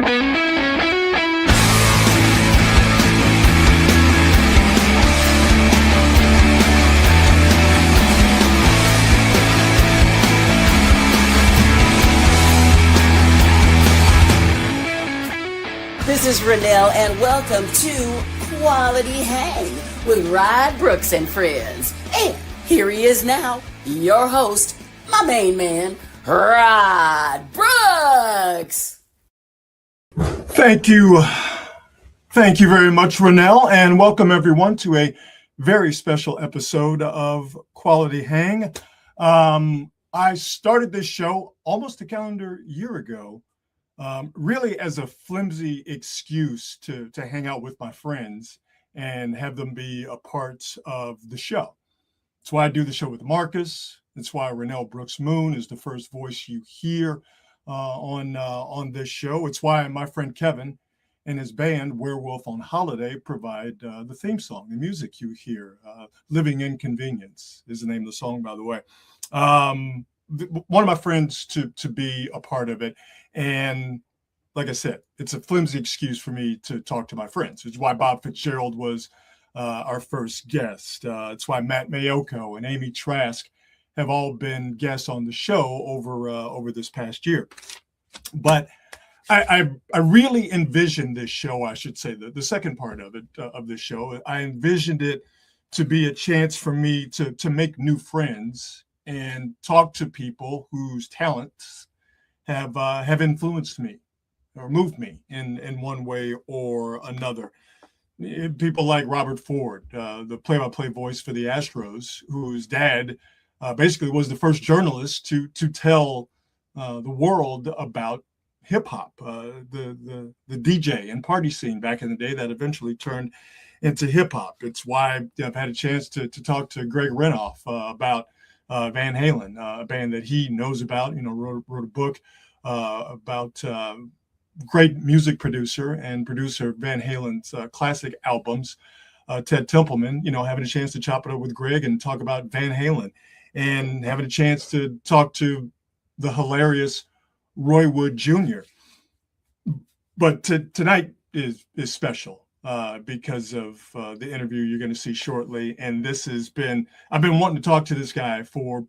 This is Renelle, and welcome to Quality Hang with Rod Brooks and Friends. And here he is now, your host, my main man, Rod Brooks. Thank you. Thank you very much, Renelle, and welcome everyone to a very special episode of Quality Hang. I started this show almost a calendar year ago, really as a flimsy excuse to hang out with my friends and have them be a part of the show. That's why I do the show with Marcus. That's why Renelle Brooks Moon is the first voice you hear on this show. It's why my friend Kevin and his band Werewolf on Holiday provide the theme song, the music you hear. Living Inconvenience is the name of the song, by the way. One of my friends to be a part of it. And like I said, it's a flimsy excuse for me to talk to my friends. It's why Bob Fitzgerald was our first guest. It's why Matt Mayoko and Amy Trask have all been guests on the show over this past year. But I really envisioned this show, I should say, the second part of it, of this show, I envisioned it to be a chance for me to make new friends and talk to people whose talents have influenced me or moved me in one way or another. People like Robert Ford, the play-by-play voice for the Astros, whose dad basically was the first journalist to tell the world about hip hop, the DJ and party scene back in the day that eventually turned into hip hop. It's why I've had a chance to talk to Greg Renoff about Van Halen, a band that he knows about, wrote a book about great music producer and producer of Van Halen's classic albums, Ted Templeman, having a chance to chop it up with Greg and talk about Van Halen, and having a chance to talk to the hilarious Roy Wood Jr. But tonight is special. Because of the interview you're going to see shortly. And I've been wanting to talk to this guy for,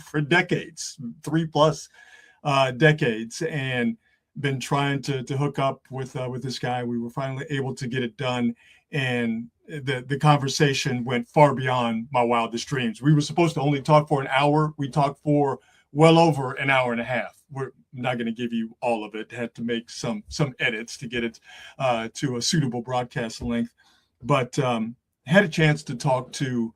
for decades, 3+ decades, and been trying to hook up with this guy. We were finally able to get it done. And the conversation went far beyond my wildest dreams. We were supposed to only talk for an hour. We talked for well over an hour and a half. We're not going to give you all of it. Had to make some edits to get it to a suitable broadcast length, but had a chance to talk to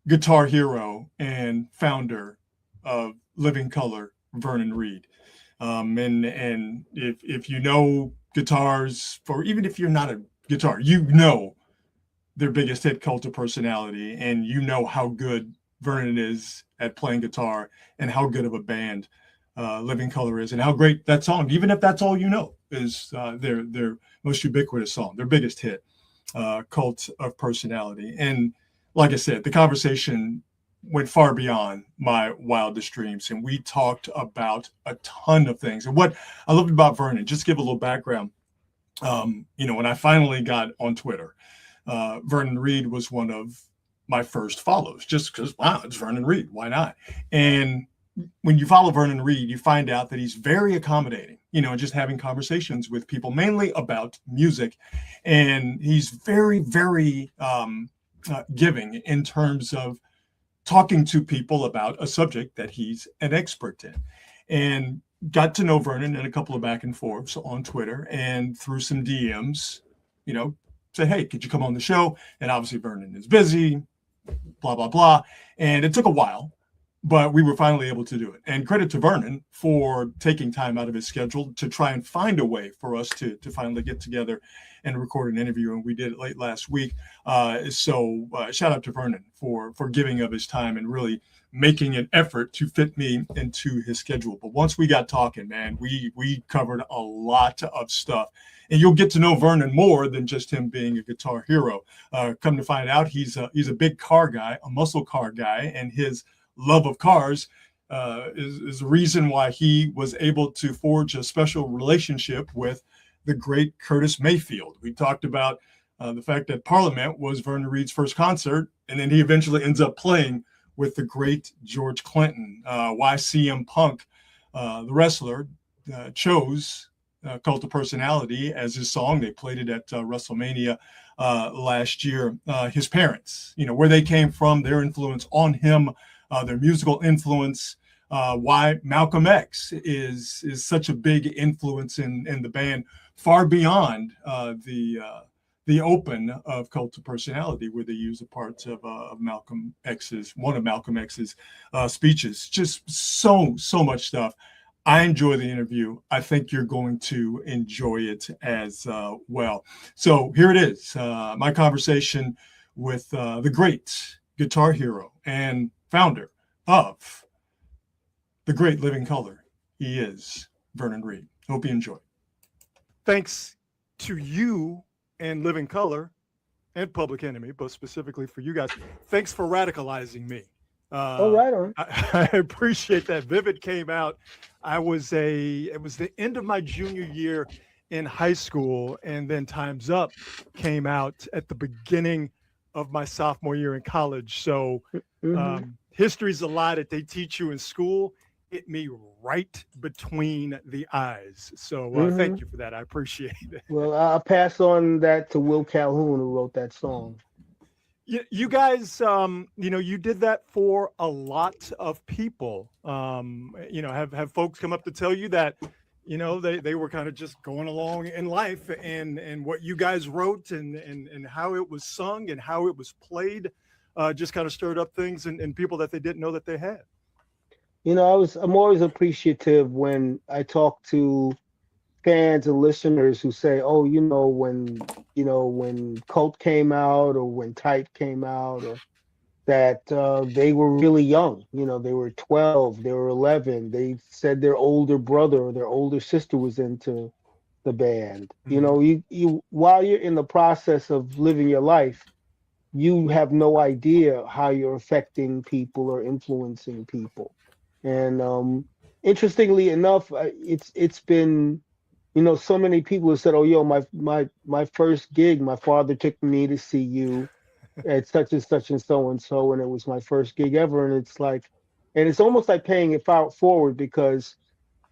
guitar hero and founder of Living Color, Vernon Reid. And if you know guitars, even if you're not a guitar, their biggest hit, Cult of Personality, and how good Vernon is at playing guitar and how good of a band Living Color is, and how great that song, even if that's all is their most ubiquitous song, their biggest hit, Cult of Personality. And like I said, the conversation went far beyond my wildest dreams, and we talked about a ton of things. And what I loved about Vernon, just to give a little background, when I finally got on Twitter, Vernon Reid was one of my first follows, just because, wow, it's Vernon Reid, why not? And when you follow Vernon Reid, you find out that he's very accommodating, just having conversations with people, mainly about music. And he's very, very giving in terms of talking to people about a subject that he's an expert in. And got to know Vernon in a couple of back and forths on Twitter, and through some DMs, said, hey, could you come on the show? And obviously Vernon is busy, blah, blah, blah. And it took a while, but we were finally able to do it. And credit to Vernon for taking time out of his schedule to try and find a way for us to finally get together and record an interview. And we did it late last week. So shout out to Vernon for giving of his time and really making an effort to fit me into his schedule. But once we got talking, man, we covered a lot of stuff. And you'll get to know Vernon more than just him being a guitar hero. Come to find out, he's a big car guy, a muscle car guy, and his love of cars is the reason why he was able to forge a special relationship with the great Curtis Mayfield. We talked about the fact that Parliament was Vernon Reid's first concert, and then he eventually ends up playing with the great George Clinton. Why CM Punk, the wrestler, chose Cult of Personality as his song. They played it at WrestleMania last year. His parents, where they came from, their influence on him, their musical influence. Why Malcolm X is such a big influence in the band, far beyond the open of Cult of Personality, where they use a part of one of Malcolm X's speeches. Just so much stuff. I enjoy the interview. I think you're going to enjoy it as well. So here it is, my conversation with the great guitar hero and founder of the great Living Color. He is Vernon Reid. Hope you enjoy. Thanks to you and Living Color and Public Enemy, but specifically for you guys. Thanks for radicalizing me. Right on. I appreciate that. Vivid came out. It was the end of my junior year in high school, and then Time's Up came out at the beginning of my sophomore year in college. So history's a lot that they teach you in school. Hit me right between the eyes. So thank you for that. I appreciate it. Well, I'll pass on that to Will Calhoun, who wrote that song. You guys, you did that for a lot of people. Have folks come up to tell you that, they were kind of just going along in life, and what you guys wrote and how it was sung and how it was played just kind of stirred up things in people that they didn't know that they had. I'm always appreciative when I talk to fans and listeners who say, "Oh, when Cult came out or when Type came out, or that they were really young. They were 12, they were 11. They said their older brother or their older sister was into the band. You while you're in the process of living your life, you have no idea how you're affecting people or influencing people. And interestingly enough, it's been, so many people have said, "Oh, my first gig, my father took me to see you at such and such and so and so, and it was my first gig ever." And it's almost like paying it forward because,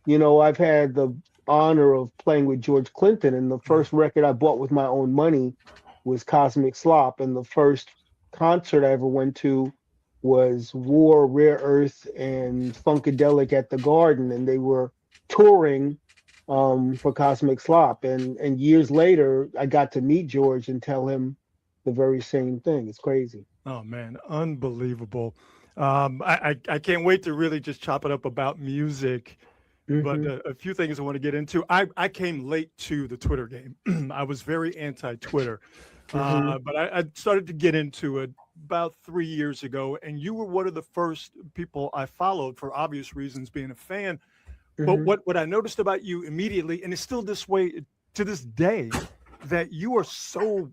I've had the honor of playing with George Clinton, and the first record I bought with my own money was Cosmic Slop, and the first concert I ever went to was War, Rare Earth, and Funkadelic at the Garden, and they were touring for Cosmic Slop. And years later, I got to meet George and tell him the very same thing. It's crazy. Oh man, unbelievable. I can't wait to really just chop it up about music. But a few things I want to get into. I came late to the Twitter game. I was very anti-Twitter, but I started to get into it about 3 years ago. And you were one of the first people I followed for obvious reasons, being a fan. But what I noticed about you immediately, and it's still this way to this day, that you are so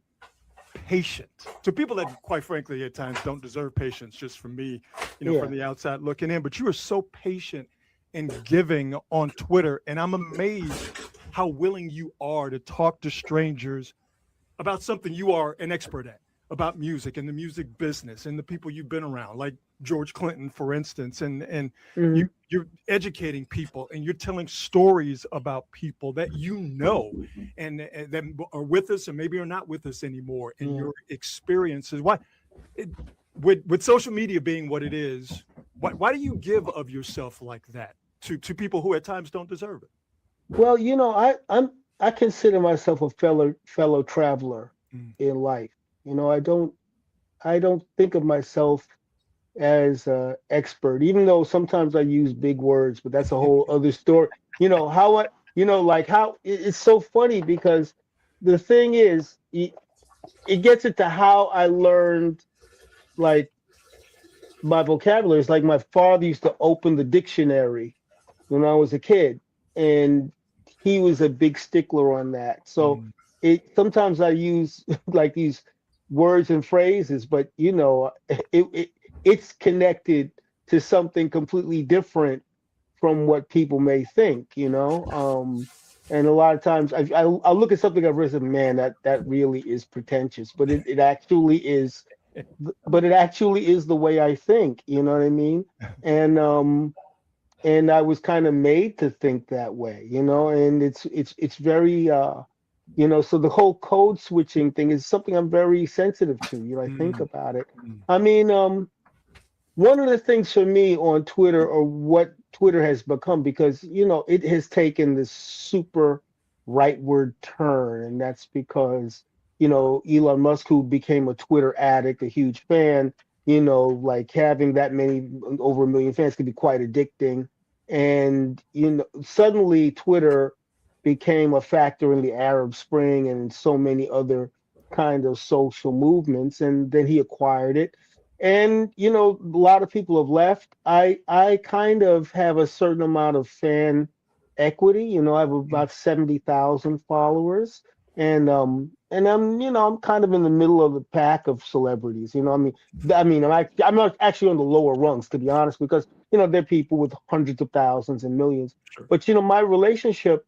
patient to people that, quite frankly, at times don't deserve patience, just from me, from the outside looking in. But you are so patient and giving on Twitter, and I'm amazed how willing you are to talk to strangers about something you are an expert at, about music and the music business and the people you've been around, like George Clinton, for instance, and you're educating people and you're telling stories about people that and that are with us and maybe are not with us anymore, and your experiences. With social media being what it is, why do you give of yourself like that to people who at times don't deserve it? Well, I consider myself a fellow traveler in life. I don't think of myself as an expert, even though sometimes I use big words, but that's a whole other story. It's so funny because the thing is, it gets into how I learned, like, my vocabulary. Is like my father used to open the dictionary when I was a kid, and he was a big stickler on that. So sometimes I use like these words and phrases, but it's connected to something completely different from what people may think, and a lot of times I look at something I've written, man, that really is pretentious, but it actually is, the way I think, you know what I mean? And I was kind of made to think that way, and it's very so the whole code switching thing is something I'm very sensitive to. I think about it. I mean, one of the things for me on Twitter, or what Twitter has become, because it has taken this super rightward turn, and that's because Elon Musk, who became a Twitter addict, a huge fan, like having that many, over 1 million fans, can be quite addicting. And suddenly Twitter became a factor in the Arab Spring and in so many other kind of social movements, and then he acquired it. And a lot of people have left. I kind of have a certain amount of fan equity. I have about 70,000 followers, and I'm kind of in the middle of the pack of celebrities. I'm not actually on the lower rungs, to be honest, because there are people with hundreds of thousands and millions. Sure. But my relationship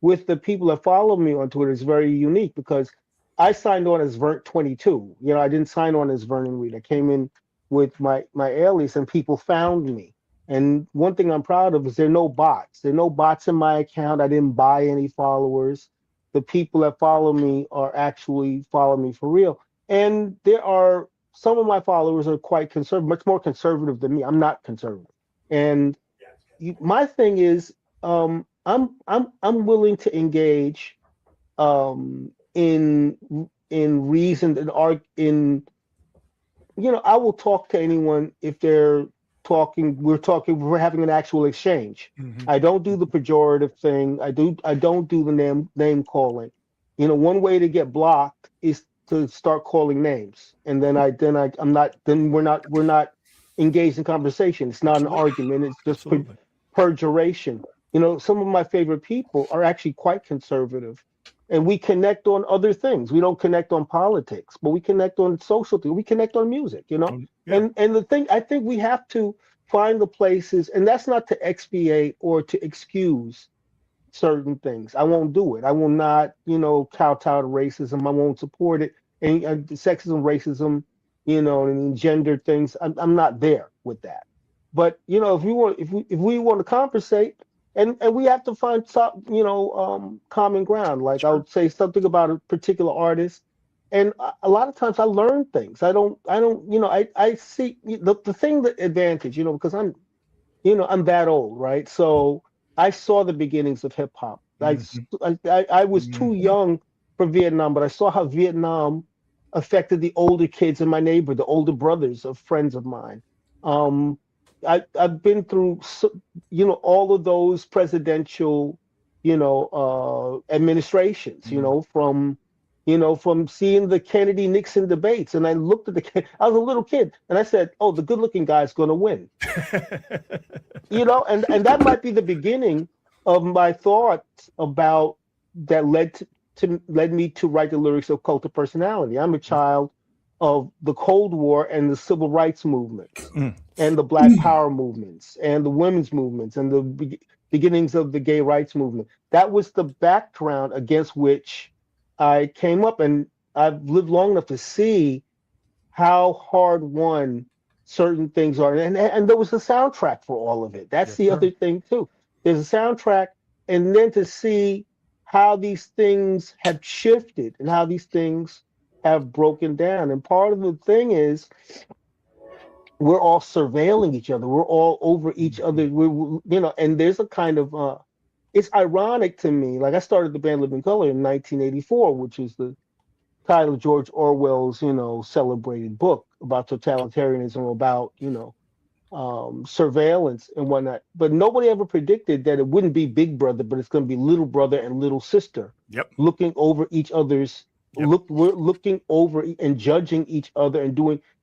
with the people that follow me on Twitter is very unique, because I signed on as Vert22. I didn't sign on as Vernon Reid. I came in with my alias, and people found me. And one thing I'm proud of is there are no bots. There are no bots in my account. I didn't buy any followers. The people that follow me are actually follow me for real. And there are some of my followers are quite conservative, much more conservative than me. I'm not conservative. And my thing is, I'm willing to engage in reason and I will talk to anyone if they're talking. We're having an actual exchange. I don't do the pejorative thing. I don't do the name calling. One way to get blocked is to start calling names, and then we're not engaged in conversation. It's not an argument. It's just perjuration. Some of my favorite people are actually quite conservative, and we connect on other things. We don't connect on politics, but we connect on social things. We connect on music, Yeah. And the thing, I think we have to find the places, and that's not to expiate or to excuse certain things. I won't do it. I will not, kowtow to racism. I won't support it. And sexism, racism, and gender things. I'm not there with that. But if we want to conversate, and we have to find common ground. Like, I would say something about a particular artist, and a lot of times I learn things. I see the thing, the advantage, because I'm that old, right? So I saw the beginnings of hip hop. I was too young for Vietnam, but I saw how Vietnam affected the older kids in my neighborhood, the older brothers of friends of mine. I've been through, all of those presidential, administrations, from seeing the Kennedy Nixon debates. And I looked at I was a little kid, and I said, oh, the good looking guy's going to win. And that might be the beginning of my thoughts about that led me to write the lyrics of Cult of Personality. I'm a child of the Cold War and the civil rights movements and the Black Power movements and the women's movements and the beginnings of the gay rights movement. That was the background against which I came up, and I've lived long enough to see how hard won certain things are. And there was a soundtrack for all of it. That's the other thing too. There's a soundtrack, and then to see how these things have shifted and how these things have broken down. And part of the thing is we're all surveilling each other. We're all over each other. And there's a kind of, it's ironic to me. Like, I started the band Living Color in 1984, which is the title of George Orwell's, celebrated book about totalitarianism, about, surveillance and whatnot. But nobody ever predicted that it wouldn't be Big Brother, but it's going to be Little Brother and Little Sister. Looking over each other's, we're looking over and judging each other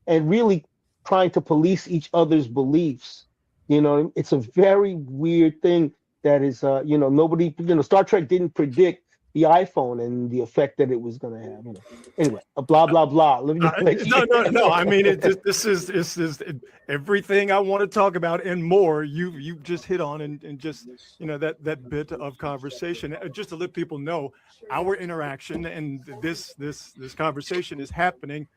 and really trying to police each other's beliefs. It's a very weird thing that is, nobody, Star Trek didn't predict the iPhone and the effect that it was going to have. You know. Anyway, blah blah blah. Let me let you. No. I mean, this is everything I want to talk about and more. You just hit on and just that bit of conversation just to let people know our interaction and this conversation is happening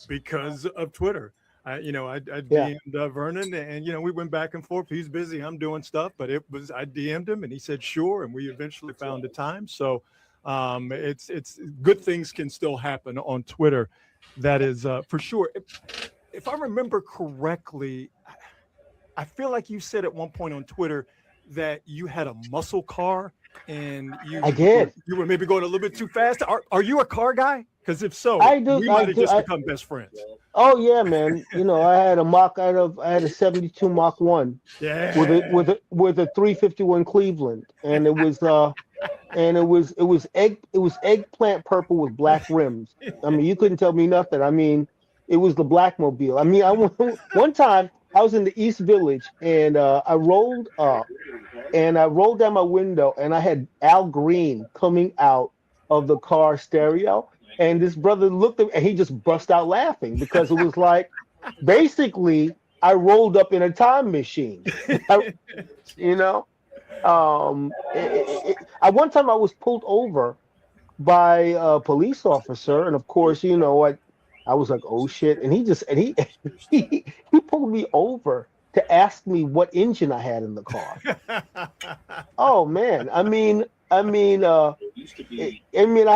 because of Twitter. I Yeah. DM'd Vernon, and we went back and forth. He's busy, I'm doing stuff, but I DM'd him, and he said sure, and we eventually found a time. So it's good things can still happen on Twitter. That is for sure. If I remember correctly, I feel like you said at one point on Twitter that you had a muscle car and I did. you were maybe going a little bit too fast. Are you a car guy? Because if so, I do. we I might have do. just become best friends. Oh yeah, man. I had a 72 Mach 1 Yeah. with a 351 Cleveland, and it was eggplant purple with black rims. I mean, you couldn't tell me nothing. I mean, it was the Blackmobile. I mean, one time I was in the East Village, and I rolled up, and I rolled down my window, and I had Al Green coming out of the car stereo, and this brother looked at me, and he just bust out laughing because it was like, basically, I rolled up in a time machine. you know. At one time I was pulled over by a police officer, and of course, I was like, oh shit, and he he pulled me over to ask me what engine I had in the car. Oh man, I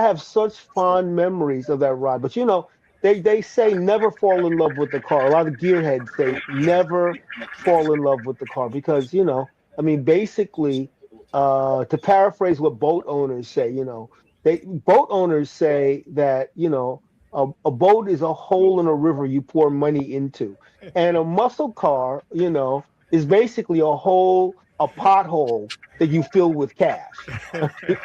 have such fond memories of that ride. But they say never fall in love with the car. A lot of gearheads say never fall in love with the car because basically, to paraphrase what boat owners say, boat owners say that a boat is a hole in a river you pour money into, and a muscle car, is basically a pothole that you fill with cash. If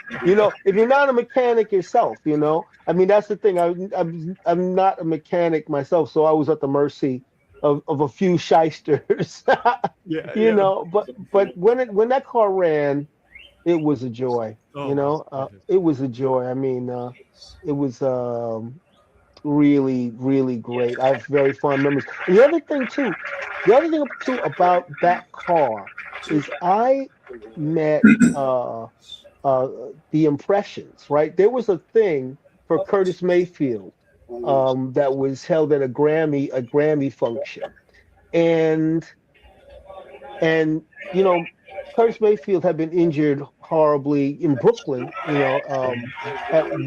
you're not a mechanic yourself, that's the thing. I'm not a mechanic myself, so I was at the mercy of a few shysters. But when that car ran, it was a joy. It was a joy. I mean, it was really, really great. I have very fond memories. And the other thing too about that car is I met the Impressions. Right, there was a thing for Curtis Mayfield that was held at a Grammy function, and Curtis Mayfield had been injured horribly in Brooklyn, at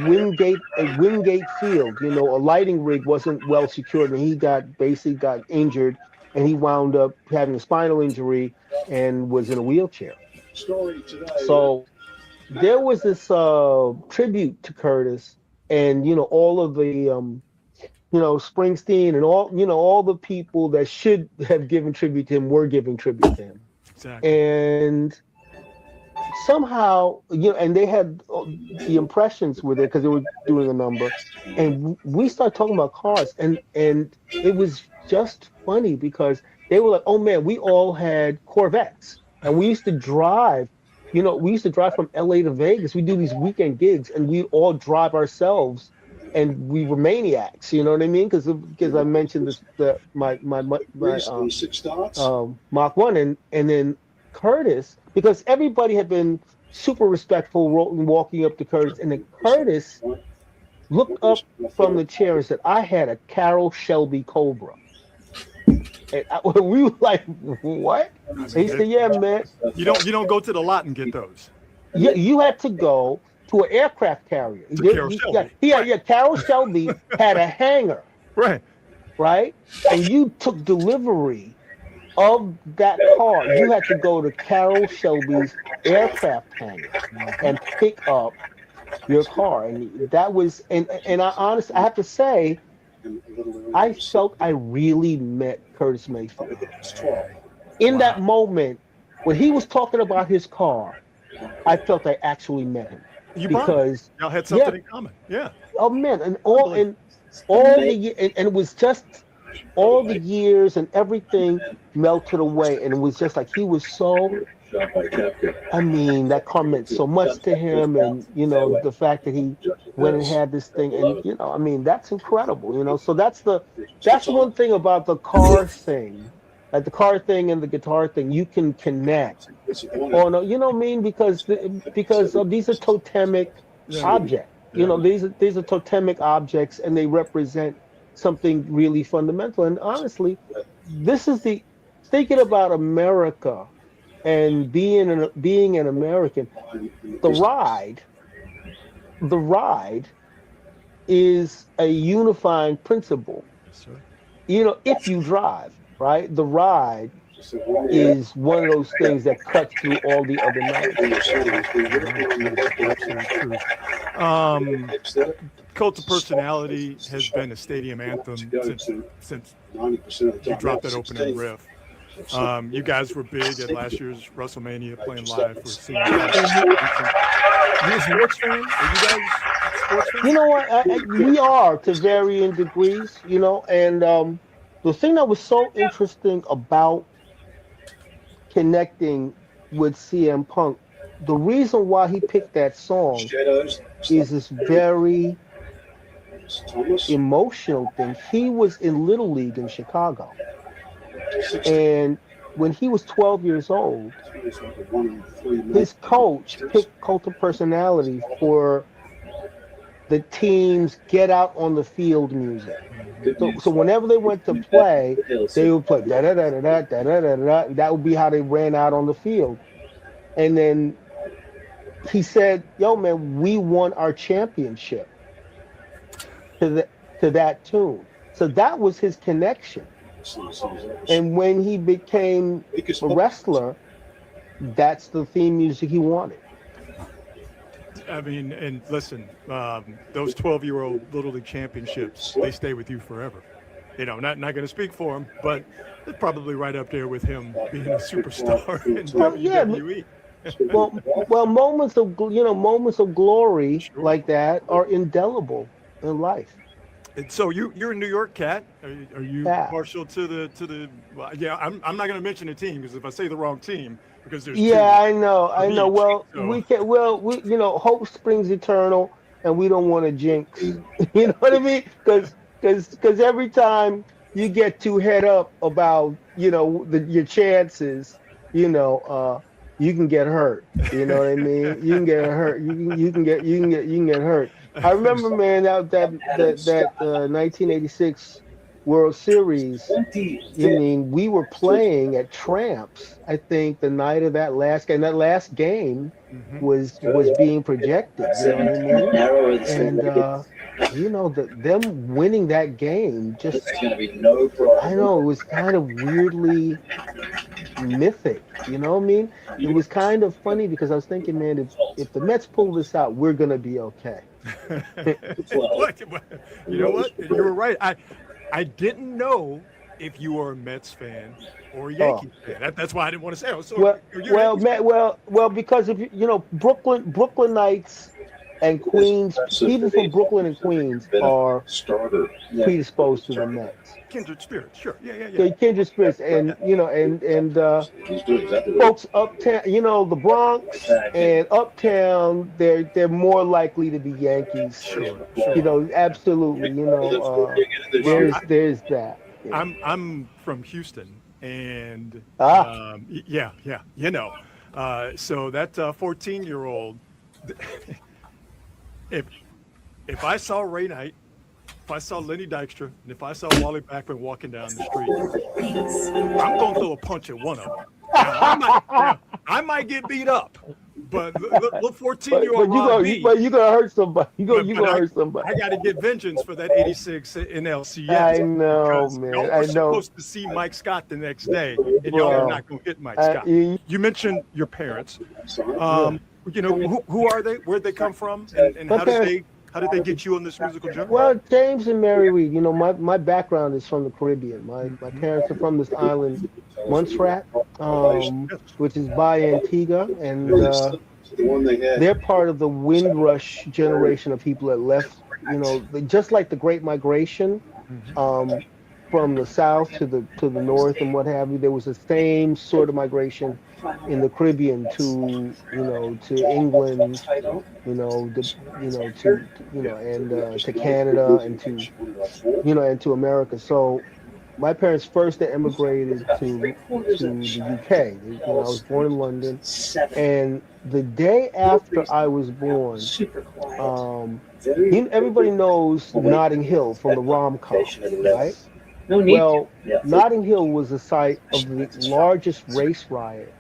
Wingate Field. A lighting rig wasn't well secured, and he basically got injured, and he wound up having a spinal injury and was in a wheelchair. So there was this tribute to Curtis, and all of the Springsteen and all the people that should have given tribute to him were giving tribute to him. Exactly. And somehow, and they had the Impressions were there because they were doing a number, and we started talking about cars, and it was just funny because they were like, oh man, we all had Corvettes, and we used to drive from LA to Vegas. We do these weekend gigs, and we all drive ourselves, and we were maniacs. You know what I mean? Because I mentioned this, my Mach 1, and then Curtis, because everybody had been super respectful walking up to Curtis, and then Curtis looked up from the chair and said, I had a Carroll Shelby Cobra. And we were like, what? And he said, yeah, man. You don't go to the lot and get those. Yeah, you had to go to an aircraft carrier. Carroll Shelby had a hangar. Right? And you took delivery of that car. You had to go to Carroll Shelby's aircraft hangar and pick up your car. And that was, and I have to say, I felt I really met Curtis Mayfield. In that moment, when he was talking about his car, I felt I actually met him. Because y'all had something in common. Yeah. Oh man, and it was just all the years and everything melted away, and it was just like he was so I mean, that car meant so much to him, and the fact that he went and had this thing, and I mean, that's incredible. So that's one thing about the car thing, like the car thing and the guitar thing, you can connect. Oh no, you know what I mean? Because these are totemic objects. These are totemic objects, and they represent something really fundamental. And honestly, this is the thinking about America and being an American. The ride is a unifying principle. If you drive, right, the ride is one of those things that cuts through all the other narratives. Cult of Personality has been a stadium anthem since you dropped that opening riff. You guys were big at last year's WrestleMania playing live for seeing. You a sports fan? Are you guys sports fans? You know what? We are to varying degrees, and the thing that was so interesting about connecting with CM Punk, the reason why he picked that song is this very emotional thing. He was in Little League in Chicago. And when he was 12 years old, his coach picked Cult of Personality for the team's get out on the field music. So whenever they went to play, they would play da da da da da da da da da. That would be how they ran out on the field. And then he said, "Yo, man, we won our championship to that tune." So that was his connection. And when he became a wrestler, that's the theme music he wanted. I mean, and listen, those 12-year-old Little League championships, they stay with you forever. Not going to speak for him, but it's probably right up there with him being a superstar in WWE. Well, moments of glory like that are indelible in life. And so you're a New York cat. Are you partial to the? Well, yeah, I'm not going to mention a team because if I say the wrong team, because there's I know. Well, we can. Well, hope springs eternal, and we don't want to jinx. You know what I mean? Because every time you get too head up about your chances, you can get hurt. You know what I mean? You can get hurt. You can get hurt. I remember, man, that 1986 World Series. We were playing at Tramps. I think the night of that last game. That last game was being projected. You know what I mean? And them winning that game just. I know it was kind of weirdly mythic. You know what I mean? It was kind of funny because I was thinking, man, if the Mets pull this out, we're gonna be okay. You know what? You were right. I didn't know if you were a Mets fan or a Yankees fan. That's why I didn't want to say. Because if Brooklynites and Queens, people from Brooklyn and Queens are predisposed to the Mets. Kindred spirits, sure. Yeah. Kindred spirits, and folks uptown, the Bronx and uptown, they're more likely to be Yankees. Sure. Absolutely. There's that. Yeah. I'm from Houston, and so that 14-year-old, if I saw Ray Knight, if I saw Lenny Dykstra, and if I saw Wally Backman walking down the street, I'm going to throw a punch at one of them. Now, I might get beat up, but look 14-year-old but you're going to hurt somebody. You're going to hurt somebody. I got to get vengeance for that 86 NLCS. I know, man. Y'all were supposed to see Mike Scott the next day, and y'all are not going to hit Mike Scott. You mentioned your parents. Who are they? Where'd they come from? And how did they get you on this musical journey? Well, James and Mary Reid, my background is from the Caribbean. My parents are from this island, Montserrat, which is by Antigua, and they're part of the Windrush generation of people that left, just like the Great Migration. from the south to the north and what have you. There was the same sort of migration in the Caribbean to to England, and to Canada and and to America. So my parents first they emigrated to the UK. I was born in London, and the day after I was born, um, everybody knows Notting Hill from the rom-com, right? Well, Notting Hill was the site of the largest race riot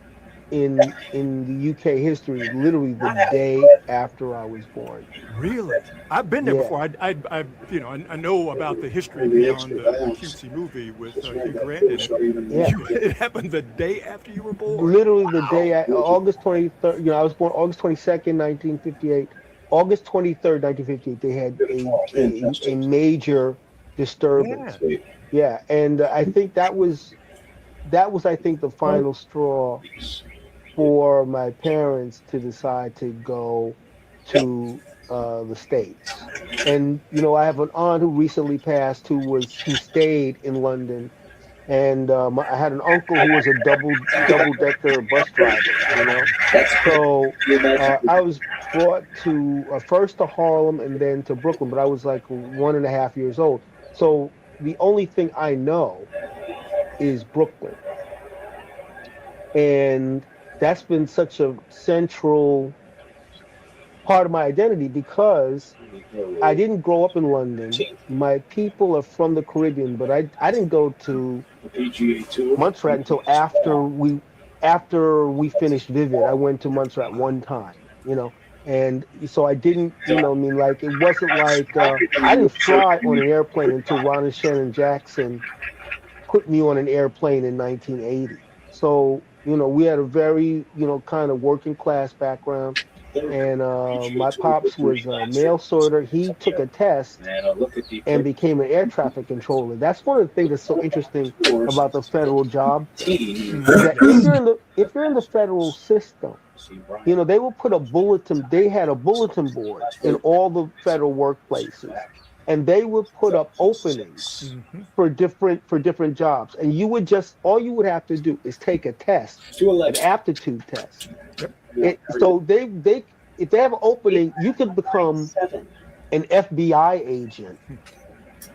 in the UK history, literally the day after I was born. Really? I've been there Yeah. before. I know about the history beyond the cutesy movie with Hugh Grant in it. Yeah. It happened the day after you were born. Literally the day August 23rd, I was born August 22nd, 1958. August 23rd, 1958, they had a major disturbance. Yeah. Yeah, and I think that was I think the final straw for my parents to decide to go to the States. And I have an aunt who recently passed who stayed in London, and I had an uncle who was a double decker bus driver. So I was brought to first to Harlem and then to Brooklyn, but I was like 1.5 years old. So the only thing I know is Brooklyn. And that's been such a central part of my identity because I didn't grow up in London. My people are from the Caribbean, but I didn't go to Montserrat until after we finished Vivid. I went to Montserrat one time, and so I didn't, like it wasn't like I didn't fly on an airplane until Ron and Shannon Jackson put me on an airplane in 1980. So we had a very kind of working class background. And my pops was a mail sorter. He took a test and became an air traffic controller. That's one of the things that's so interesting about the federal job. That if you're in the federal system, they will put a bulletin. They had a bulletin board in all the federal workplaces, and they would put up openings for different jobs. And all you would have to do is take a test, an aptitude test. So if they have an opening, you could become an FBI agent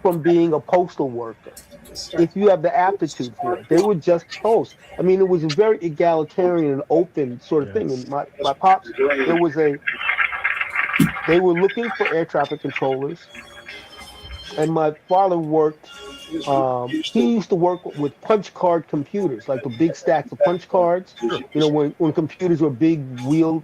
from being a postal worker if you have the aptitude for it. They would just post. I mean, it was a very egalitarian and open sort of thing. And my pops, they were looking for air traffic controllers. And my father worked, he used to work with punch card computers, like the big stacks of punch cards, when computers were big wheel,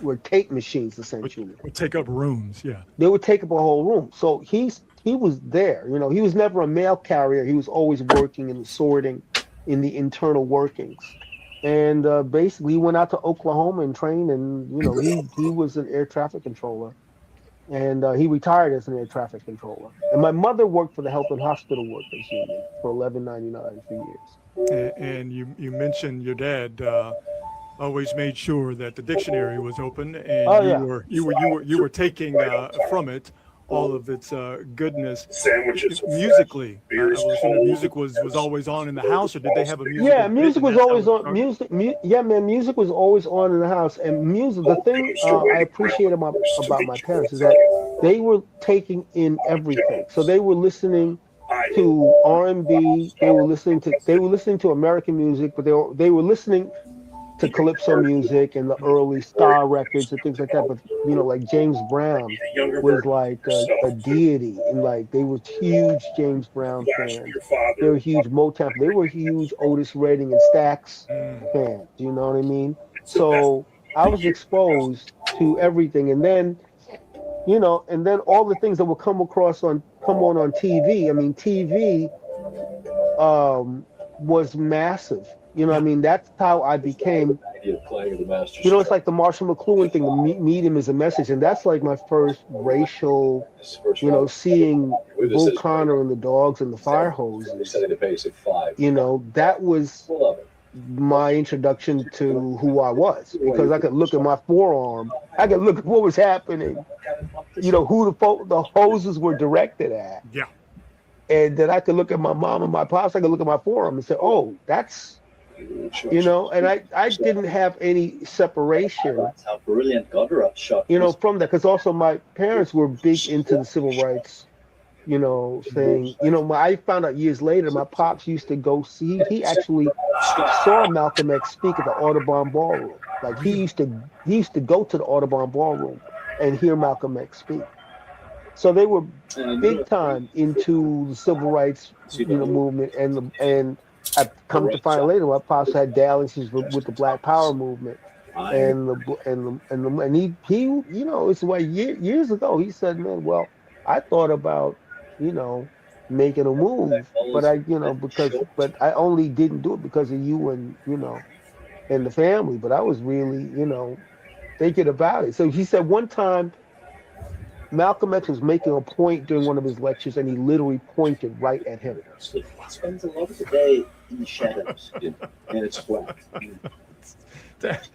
were tape machines, essentially. Would take up rooms, yeah. They would take up a whole room. So he was there, he was never a mail carrier. He was always working and sorting in the internal workings. And basically he went out to Oklahoma and trained, and, he was an air traffic controller. And he retired as an air traffic controller. And my mother worked for the Health and Hospital Workers Union for $11.99 for years. And you mentioned your dad always made sure that the dictionary was open, and you were taking from it all of its goodness. Sandwiches, musically. beers, Music was always on in the house, or did they have a music? Yeah, music was always on. Music was always on in the house. And music, the thing I appreciate about my parents is that they were taking in everything. So they were listening to R&B. They were listening to American music, but they were listening to calypso music and the early ska records and things like that. But like James Brown was like a deity, and like they were huge James Brown fans. They were huge Motown. They were huge Otis Redding and Stax fans. You know what I mean? So I was exposed to everything, and then all the things that would come on TV. I mean, TV was massive. I mean, that's how I became, it's like the Marshall McLuhan thing, the medium is a message. And that's like my first racial, seeing Bull Connor and the dogs and the fire hoses. That was my introduction to who I was, because I could look at my forearm. I could look at what was happening, who the hoses were directed at. Yeah. and then I could look at my mom and my pops. I could look at my forearm and say, "Oh, that's," and I didn't have any separation, That's how brilliant Goddard shot. from that, because also my parents were big into the civil rights, thing. I found out years later, my pops used to go see. He actually saw Malcolm X speak at the Audubon Ballroom. Like he used to go to the Audubon Ballroom and hear Malcolm X speak. So they were big time into the civil rights, movement, and I come to find later, my pops had dalliances with the Black Power movement, and he it's why years ago he said, man, well, I thought about making a move, but but I only didn't do it because of you and and the family, but I was really thinking about it. So he said one time Malcolm X was making a point during one of his lectures, and he literally pointed right at him. He spends a lot of the day in the shadows, and it's flat. That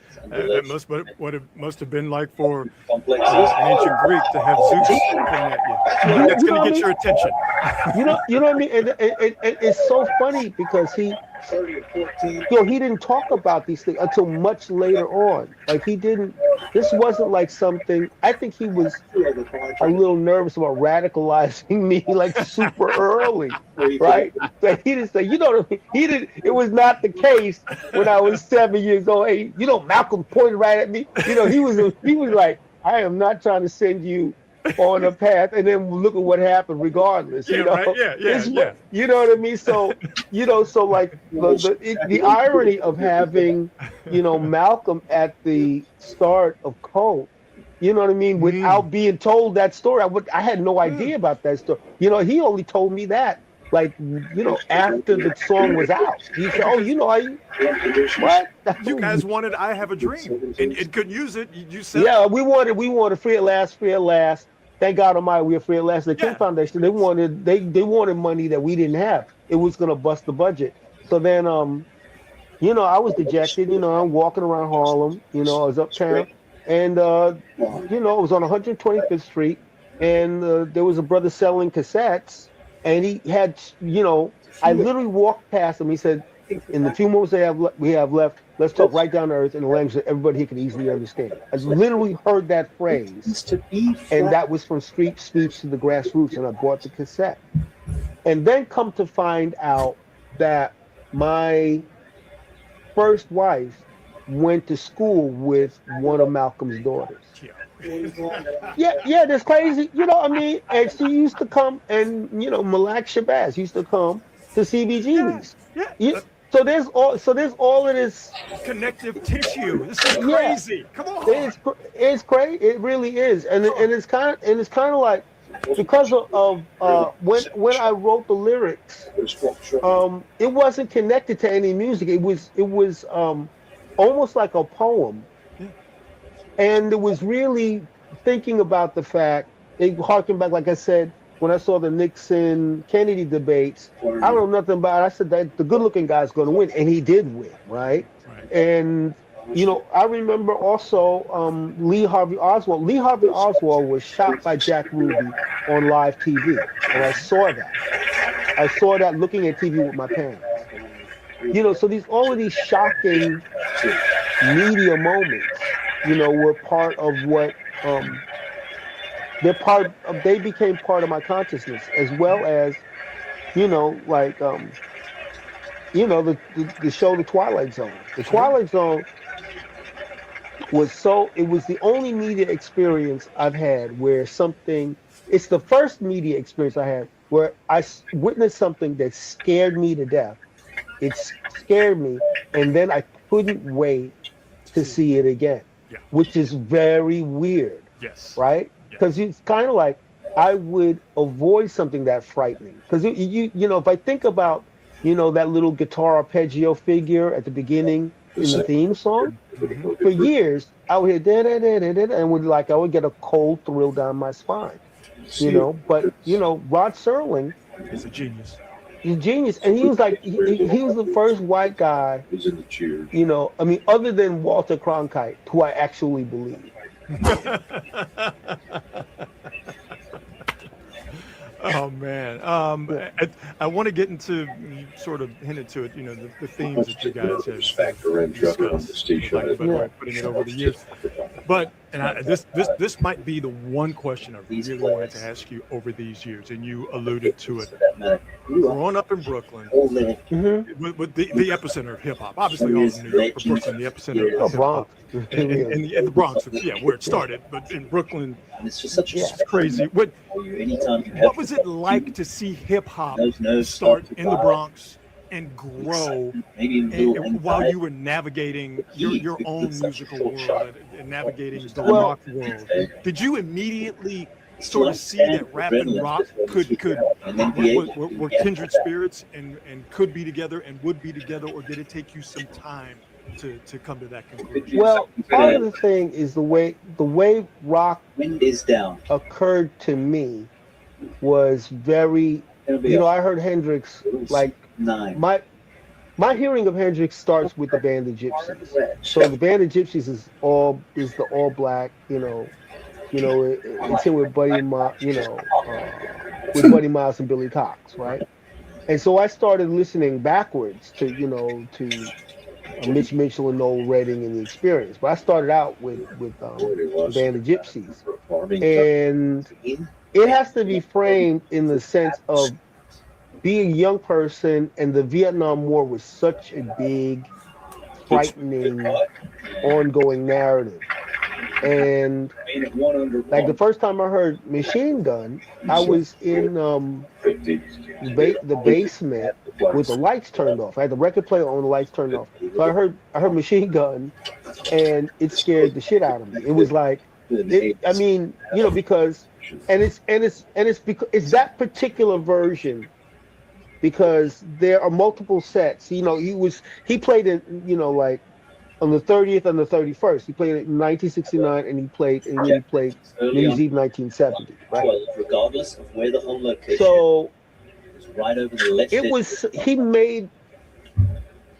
must have been like for an Complex. ancient Greek to have Zeus coming at you. That's going to get your attention. You know what I mean? And it's so funny because he 30 or 14. he didn't talk about these things until much later on. Like he didn't. This wasn't like something. I think he was a little nervous about radicalizing me like super early, right? So he didn't say, he didn't. It was not the case when I was 7 years old. Hey, Malcolm pointed right at me. He was like, I am not trying to send you on a path, and then look at what happened regardless. Yeah, right? Yeah. You know what I mean? So so like the irony of having Malcolm at the start of Cult, you know what I mean, without being told that story. I had no idea about that story. He only told me that after the song was out. He said, what? You guys wanted "I Have a Dream" and couldn't use it. You said, yeah, we wanted "Free at Last." Thank God Almighty, we are free at last. The King Foundation, they wanted money that we didn't have. It was gonna bust the budget. So then, I was dejected. I'm walking around Harlem. I was uptown, and it was on 125th Street, and there was a brother selling cassettes, and he had, I literally walked past him. He said, "In the few moments we have left, let's talk right down to earth in a language that everybody here can easily understand." I literally heard that phrase, and that was from Street Speech to the Grassroots, and I bought the cassette. And then come to find out that my first wife went to school with one of Malcolm's daughters. Yeah, that's crazy. And she used to come, and Malak Shabazz used to come to CBGB's. Yeah. So there's all of this connective tissue. This is crazy. Come on. It's crazy. It really is, and it's kind of like, because of when I wrote the lyrics, it wasn't connected to any music. It was almost like a poem, and it was really thinking about the fact. It harkened back, like I said, when I saw the Nixon-Kennedy debates. I don't know nothing about it. I said that the good-looking guy's going to win, and he did win, right? And I remember also Lee Harvey Oswald. Lee Harvey Oswald was shot by Jack Ruby on live TV, and I saw that. I saw that looking at TV with my parents. So all of these shocking media moments, were part of what they became part of my consciousness, as well as, the show The Twilight Zone. The Twilight Zone was the only media experience I've had where it's the first media experience I had where I witnessed something that scared me to death. It scared me, and then I couldn't wait to see it again, which is very weird. Yes. Right? Because it's kind of like I would avoid something that frightening. Because if I think about that little guitar arpeggio figure at the beginning in the theme song, for years I would hear da da da da da, and I would get a cold thrill down my spine. But Rod Serling is a genius. He's a genius, and he was like he was the first white guy. Other than Walter Cronkite, who I actually believe. Oh man. I want to get into, you sort of hinted to it, the themes that you guys have discussed, for lack of a better way of putting it, over the years. But this might be the one question I really wanted to ask you over these years, and you alluded to it. Growing up in Brooklyn, with the epicenter of hip hop, obviously all of New York, but Brooklyn, the epicenter of hip hop, and the Bronx, where it started. But in Brooklyn, it's crazy. What was it like to see hip hop start in the Bronx and grow, and while you were navigating your own musical world and navigating the rock world? Did you immediately sort of see that rap and rock were kindred spirits and could be together and would be together, or did it take you some time to come to that conclusion? Well, part of the thing is the way rock occurred to me was very, I heard Hendrix, like my hearing of Hendrix starts with the Band of Gypsies. So the Band of Gypsies is the all black, it's here with Buddy Miles and Billy Cox, right? And so I started listening backwards to Mitch Mitchell and Noel Redding and the Experience. But I started out with the Band of Gypsies, and it has to be framed in the sense of being a young person, and the Vietnam War was such a big, frightening, ongoing narrative. And like the first time I heard Machine Gun, I was in the basement with the lights turned off. I had the record player on, the lights turned off. So I heard Machine Gun, and it scared the shit out of me. It was like, because it's that particular version, because there are multiple sets. He played in, like, on the 30th and the 31st. He played it in 1969, and he played New Year's Eve 1970, right? Regardless of where the home location so is, right over the left. It was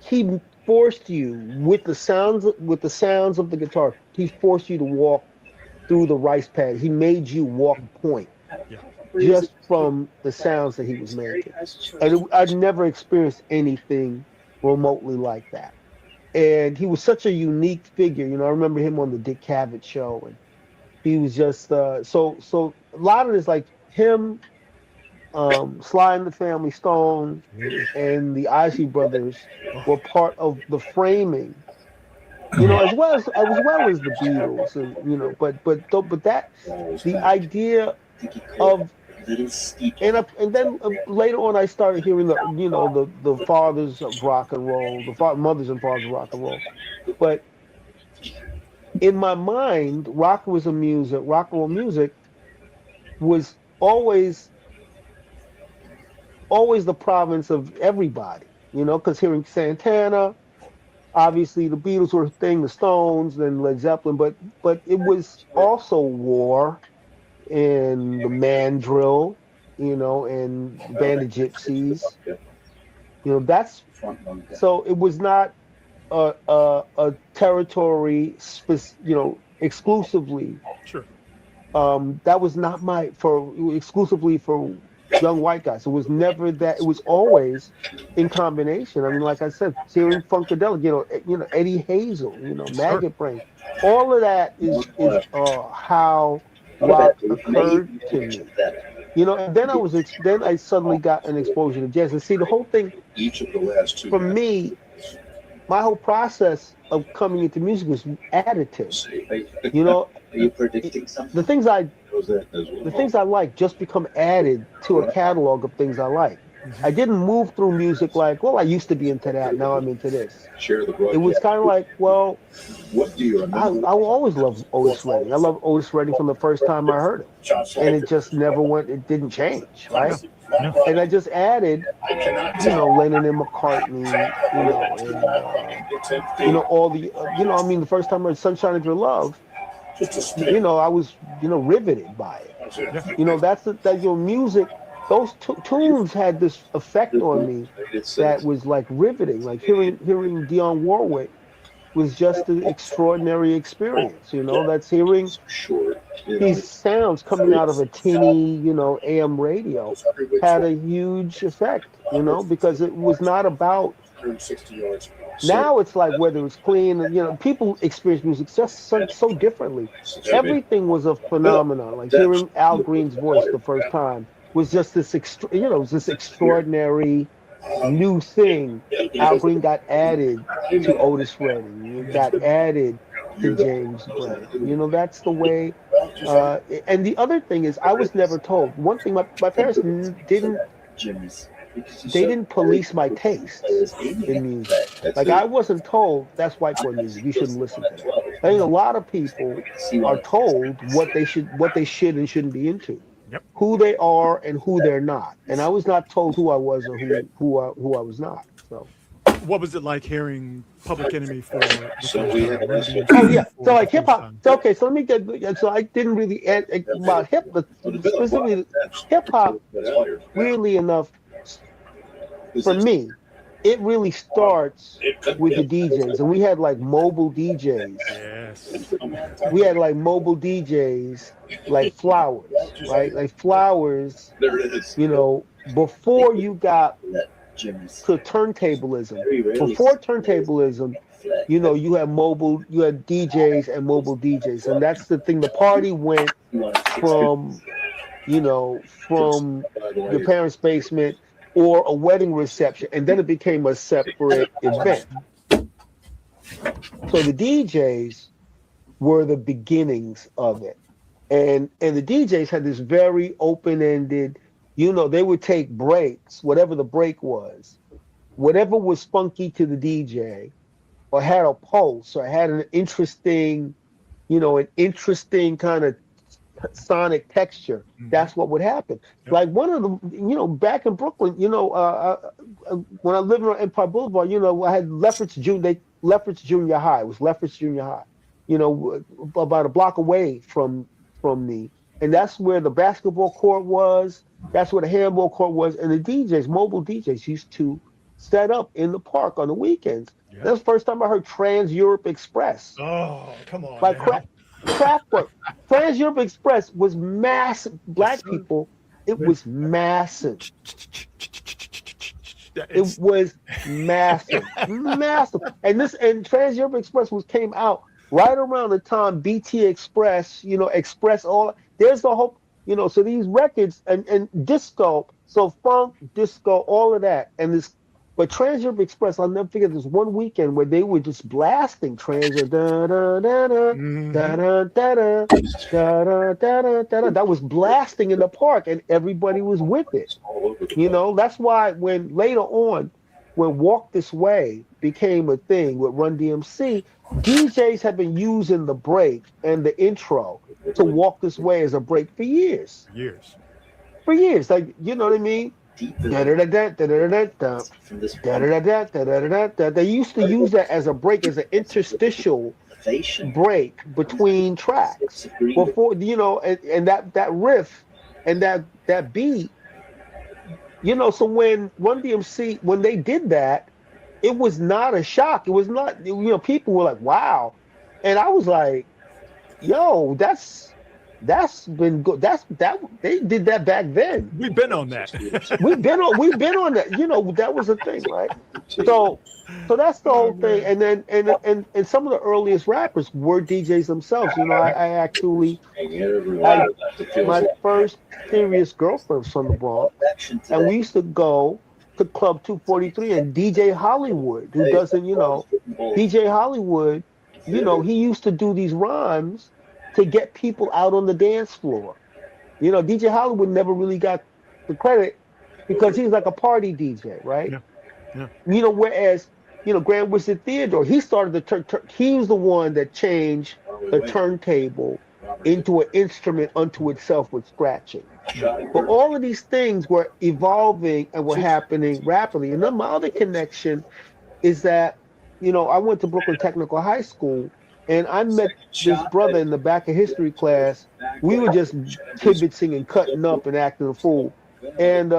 he forced you with the sounds of the guitar. He forced you to walk through the rice paddy. He made you walk point. Yeah. Just from the sounds that he was making. And I'd never experienced anything remotely like that. And he was such a unique figure. I remember him on the Dick Cavett show, and he was just so a lot of this, like him, Sly and the Family Stone, and the Isley Brothers were part of the framing, as well as the Beatles, and but that the idea of. And then later on, I started hearing the fathers of rock and roll, mothers and fathers of rock and roll. But in my mind, rock and roll music was always the province of everybody, because hearing Santana, obviously the Beatles were a thing, the Stones, then Led Zeppelin, but it was also War. And the Mandrill, and the Band of Gypsies, that's so it was not a territory, exclusively. Sure. That was not exclusively for young white guys. It was never that. It was always in combination. I mean, like I said, hearing Funkadelic, Eddie Hazel, Maggot Brain, all of that is how rock occurred to me, and then I suddenly got an exposure to jazz. And see, the whole thing, for me, my whole process of coming into music was additive. Are you predicting something? The things I like just become added to a catalog of things I like. I didn't move through music like, well, I used to be into that, now I'm into this. It was kind of like, well, I will always love Otis Redding. I love Otis Redding from the first time I heard it. And it just never it didn't change, right? No. And I just added, Lennon and McCartney, and, all the, the first time I heard Sunshine of Your Love, I was, riveted by it. That's that your music. Those tunes had this effect on me that was like riveting. Like hearing Dionne Warwick, was just an extraordinary experience. That's hearing Short, these sounds coming out of a tinny, AM radio had a huge effect, because it was not about. 160 yards. Now it's like whether it's clean, people experience music just so differently. Everything was a phenomenon. Like hearing Al Green's voice the first time was just this, it was this extraordinary new thing. Al Green got added to Otis Redding. It got added to James Brown. That's the way. And the other thing is, I was never told. One thing, my parents didn't. They didn't police my taste in music. Like I wasn't told that's white boy music. You shouldn't listen to that. I think a lot of people are told what they should and shouldn't be into, who they are and who they're not. And I was not told who I was or who I was not. So. What was it like hearing Public Enemy for the first time? Oh yeah, so like hip hop. So okay, so let me get. So I didn't really add about specifically hip hop. Weirdly enough, for me, it really starts with the DJs, and we had like mobile DJs. Yes. We had like mobile DJs, like Flowers, right? Like Flowers. Before you got to turntablism. Before turntablism, you had DJs and mobile DJs, and that's the thing. The party went from your parents' basement or a wedding reception, and then it became a separate event. So the DJs were the beginnings of it, and the DJs had this very open-ended. They would take breaks, whatever the break was, whatever was funky to the DJ, or had a pulse, or had an interesting kind of sonic texture. That's what would happen. Yep. Like one of the, back in Brooklyn, when I lived on Empire Boulevard, I had Lefferts Junior High. It was Lefferts Junior High, about a block away from me. And that's where the basketball court was. That's where the handball court was. And the DJs, mobile DJs, used to set up in the park on the weekends. Yeah. That's the first time I heard Trans Europe Express. Oh, come on. By Kraftwerk. Trans Europe Express was massive. Black people, it was massive. It was massive. Massive. And Trans Europe Express came out right around the time BT Express, Express all. There's the whole, so these records and disco, so funk, disco, all of that. But Trans Europe Express, I'll never forget this one weekend where they were just blasting Trans Europe, that was blasting in the park, and everybody was with it. That's why when later on, when Walk This Way became a thing with Run DMC, DJs have been using the break and the intro to Walk This Way as a break for years. For years. Like, you know what I mean? They used to use that as a break, as an interstitial break between tracks. Before, and that riff and that beat, so when Run DMC, when they did that, it was not a shock. It was not, people were like, wow. And I was like, yo, that's been good. They did that back then. We've been on that. We've been on that. That was a thing, right? So that's the whole thing. And then and some of the earliest rappers were DJs themselves. I actually my first serious girlfriend was from the Bronx, and we used to go to Club 243, and DJ Hollywood, who doesn't, DJ Hollywood, he used to do these rhymes to get people out on the dance floor. DJ Hollywood never really got the credit because he's like a party DJ, right? Yeah. Whereas, Grand Wizard Theodore, he started he was the one that changed the turntable into an instrument unto itself with scratching. But all of these things were evolving and were happening rapidly. And then my other connection is that, I went to Brooklyn Technical High School, and I met this brother in the back of history class. We were just kibitzing and cutting up and acting a fool. And,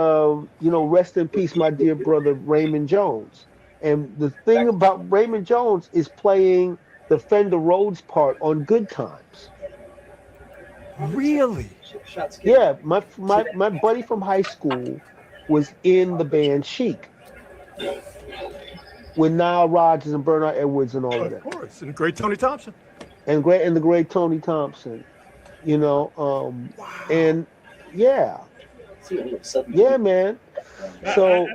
rest in peace, my dear brother, Raymond Jones. And the thing about Raymond Jones is playing the Fender Rhodes part on Good Times. Really? Yeah, my buddy from high school was in the band Chic with Nile Rodgers and Bernard Edwards and all of Of that, course. And great Tony Thompson. and the great Tony Thompson, and yeah, man. So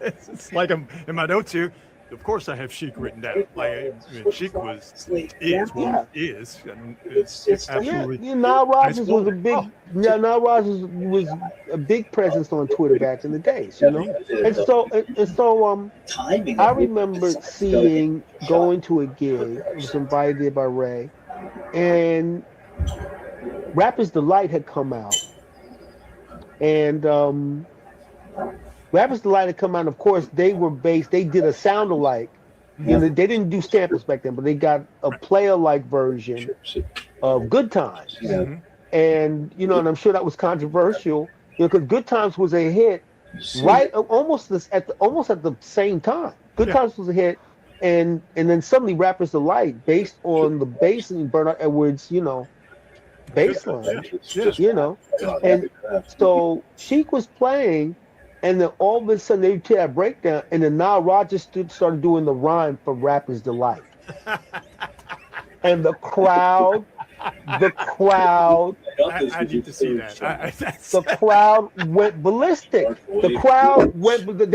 It's like I'm in my notes here. Of course, I have Chic written down. Like Chic is, and it's absolutely. Nile Rodgers was a big. Oh. Nile Rodgers was a big presence on Twitter back in the days, And so I remember going to a gig. I was invited by Ray, and Rapper's Delight had come out, and Rapper's Delight had come out. Of course, they did a sound-alike. They didn't do samples back then, but they got a player-like version of Good Times. Mm-hmm. And and I'm sure that was controversial, because Good Times was a hit right almost at the same time. Good Times was a hit, and then suddenly Rapper's Delight, based on the bass and Bernard Edwards, bass line, and so Chic was playing. And then all of a sudden they did that breakdown, and then Nile Rodgers started doing the rhyme for Rapper's Delight. And the crowd. I need to see that. The crowd went ballistic. They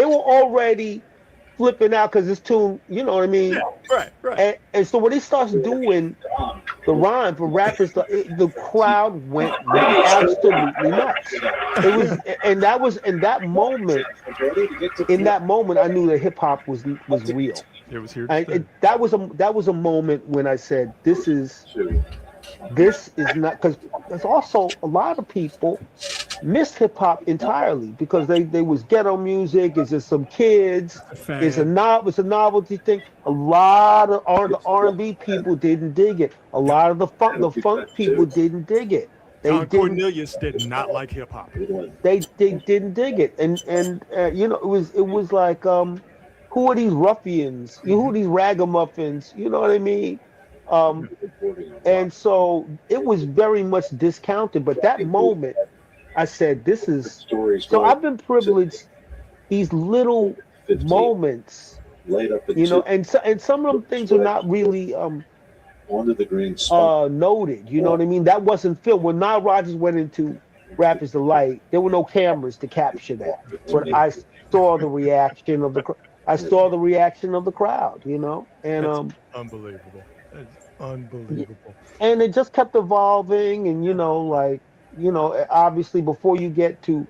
were already flipping out because this tune, you know what I mean? Yeah, right. And so when he starts doing the rhyme for Rappers, the crowd went absolutely nuts. It was, and that was in that moment. In that moment, I knew that hip hop was real. It was here. That was a moment when I said, this is not, because there's also a lot of people miss hip hop entirely because they was ghetto music. It's just some kids. It's a novelty thing. A lot of the R&B people didn't dig it. A lot of the funk people didn't dig it. Cornelius did not like hip hop. They didn't dig it, and it was like, who are these ruffians? Who are these ragamuffins? You know what I mean? And so it was very much discounted. But that moment, I said, this is. So I've been privileged. These little moments, and some of them things are not really onto the green spot. Noted. You know what I mean? That wasn't filmed. When Nile Rodgers went into Rapper's Delight, there were no cameras to capture that. But I saw the reaction of the crowd. And that's unbelievable. That's unbelievable. And it just kept evolving, and obviously before you get to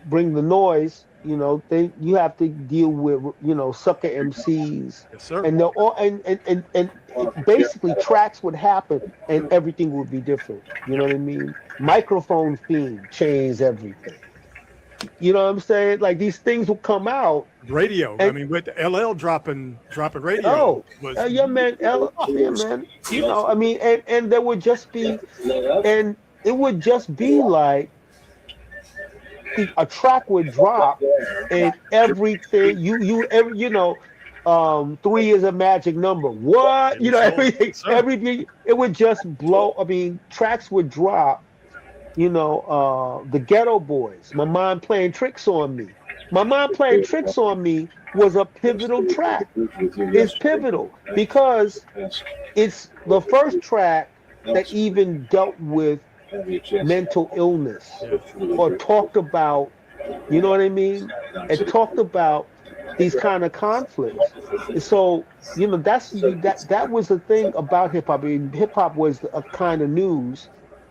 bring the noise, you have to deal with sucker MCs. Yes, sir. And and basically tracks would happen and everything would be different. You know what I mean? Microphone theme changed everything. You know what I'm saying? Like, these things will come out. Radio. I mean, with LL dropping radio. Yeah, man. Man. I mean, and there would just be, and it would just be like a track would drop and everything. 3 is a magic number. What? Everything. Everything. It would just blow. I mean, tracks would drop. The Ghetto Boys, My Mind Playing Tricks on Me. My Mind Playing Tricks on Me was a pivotal track. It's pivotal because it's the first track that even dealt with mental illness or talked about, you know what I mean? It talked about these kind of conflicts. So, that was the thing about hip hop. I mean, hip hop was a kind of news.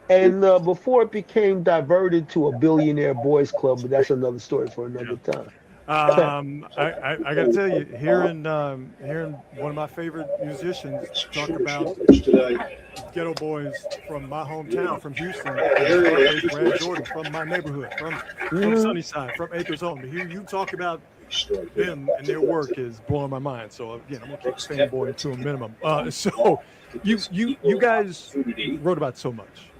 And before it became diverted to a billionaire boys club, but that's another story for another time. I got to tell you, hearing one of my favorite musicians talk about Ghetto Boys from my hometown, from Houston, Brad Jordan, from my neighborhood, from Sunnyside, from Acres Home. To hear you talk about them and their work is blowing my mind. So again, I'm gonna keep fanboying to a minimum. So you guys wrote about so much.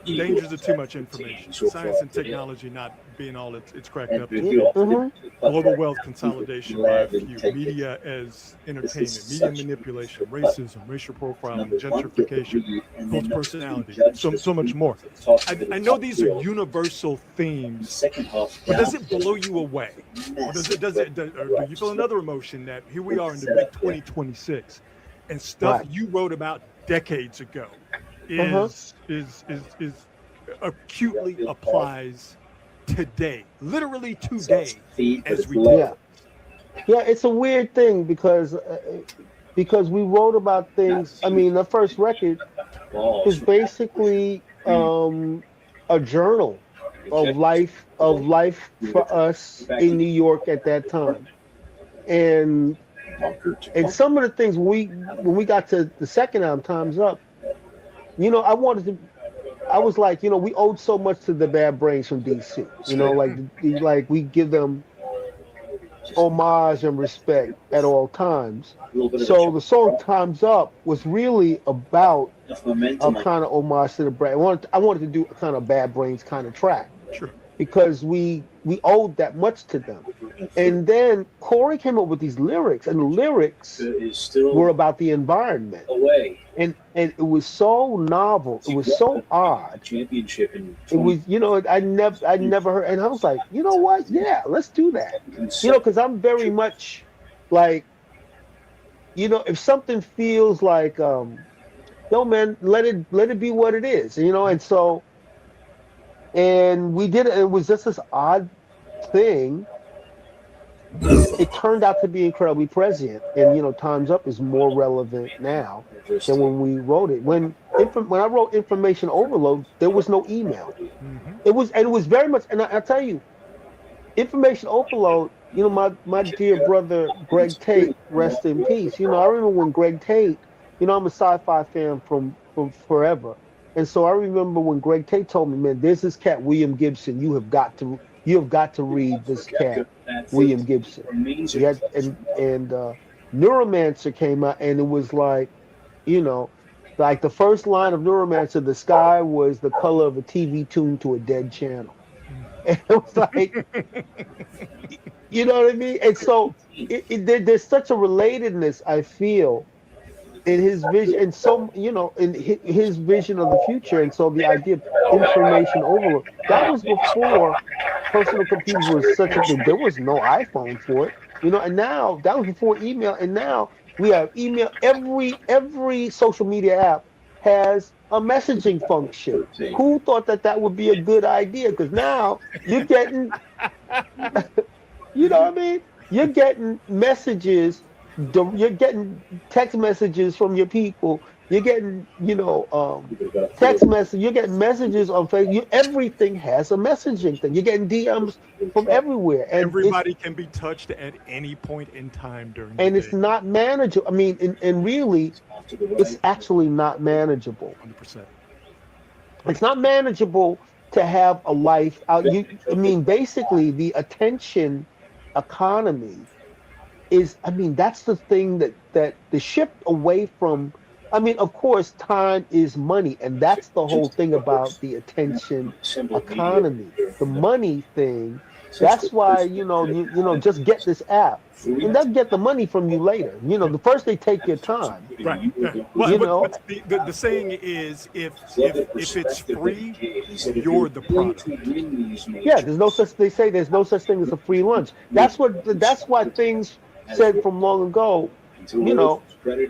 Dangers of too much information, science and technology not being all it's cracked up to And be. Mm-hmm. Global wealth consolidation by a few, media as entertainment, media manipulation, racism, racial profiling, gentrification, cult personality, so much more. I know these are universal themes, but does it blow you away? Or or do you feel another emotion that here we are in the big 2026 and stuff Right. you wrote about decades ago Uh-huh. is acutely applies today, literally today, as we Yeah. talk. Yeah, it's a weird thing because we wrote about things. I mean, the first record is basically a journal of life for us in New York at that time. And some of the things when we got to the second album, Time's Up, I was like, we owed so much to the Bad Brains from DC. Like we give them homage and respect at all times. So the song "Time's Up" was really about a kind of homage to the brand. I wanted to do a kind of Bad Brains kind of track Sure. because we owed that much to them. And then Corey came up with these lyrics, and the lyrics were about the environment. And it was so novel. It was so odd. It was, I never heard, and I was like, you know what? Yeah, let's do that. Because I'm very much like, if something feels like, no man, let it be what it is. And we did it. It was just this odd thing. It turned out to be incredibly prescient, and Time's Up is more relevant now than when we wrote it. When I wrote Information Overload, there was no email. It was very much, and I tell you, Information Overload. My dear brother Greg Tate, rest in peace. I remember when Greg Tate. I'm a sci-fi fan from forever, and so I remember when Greg Tate told me, "Man, there's this cat William Gibson. You have got to read this cat, William Gibson." Yeah, and Neuromancer came out, and it was like, like the first line of Neuromancer, the sky was the color of a TV tuned to a dead channel. And it was like, you know what I mean? And so there's such a relatedness, I feel, in his vision, and so in his vision of the future, and so the idea of information overload, that was before personal computers was such a thing. There was no iPhone for it, and now that was before email, and now we have email. Every social media app has a messaging function. Who thought that would be a good idea? Because now you're getting, you know what I mean? You're getting messages. You're getting text messages from your people. You're getting, text message. You're getting messages on Facebook. Everything has a messaging thing. You're getting DMs from everywhere, and everybody can be touched at any point in time during the and day. it's not manageable. I mean, and really, it's actually not manageable. 100%. It's not manageable to have a life out. Basically, the attention economy is, that's the thing that the shift away from, of course, time is money, and that's the whole thing about the attention economy, the money thing. That's why, just get this app, and they'll get the money from you later. The first they take your time. Right. Well, but the saying is, if it's free, you're the product. Yeah, they say there's no such thing as a free lunch. That's why things said from long ago,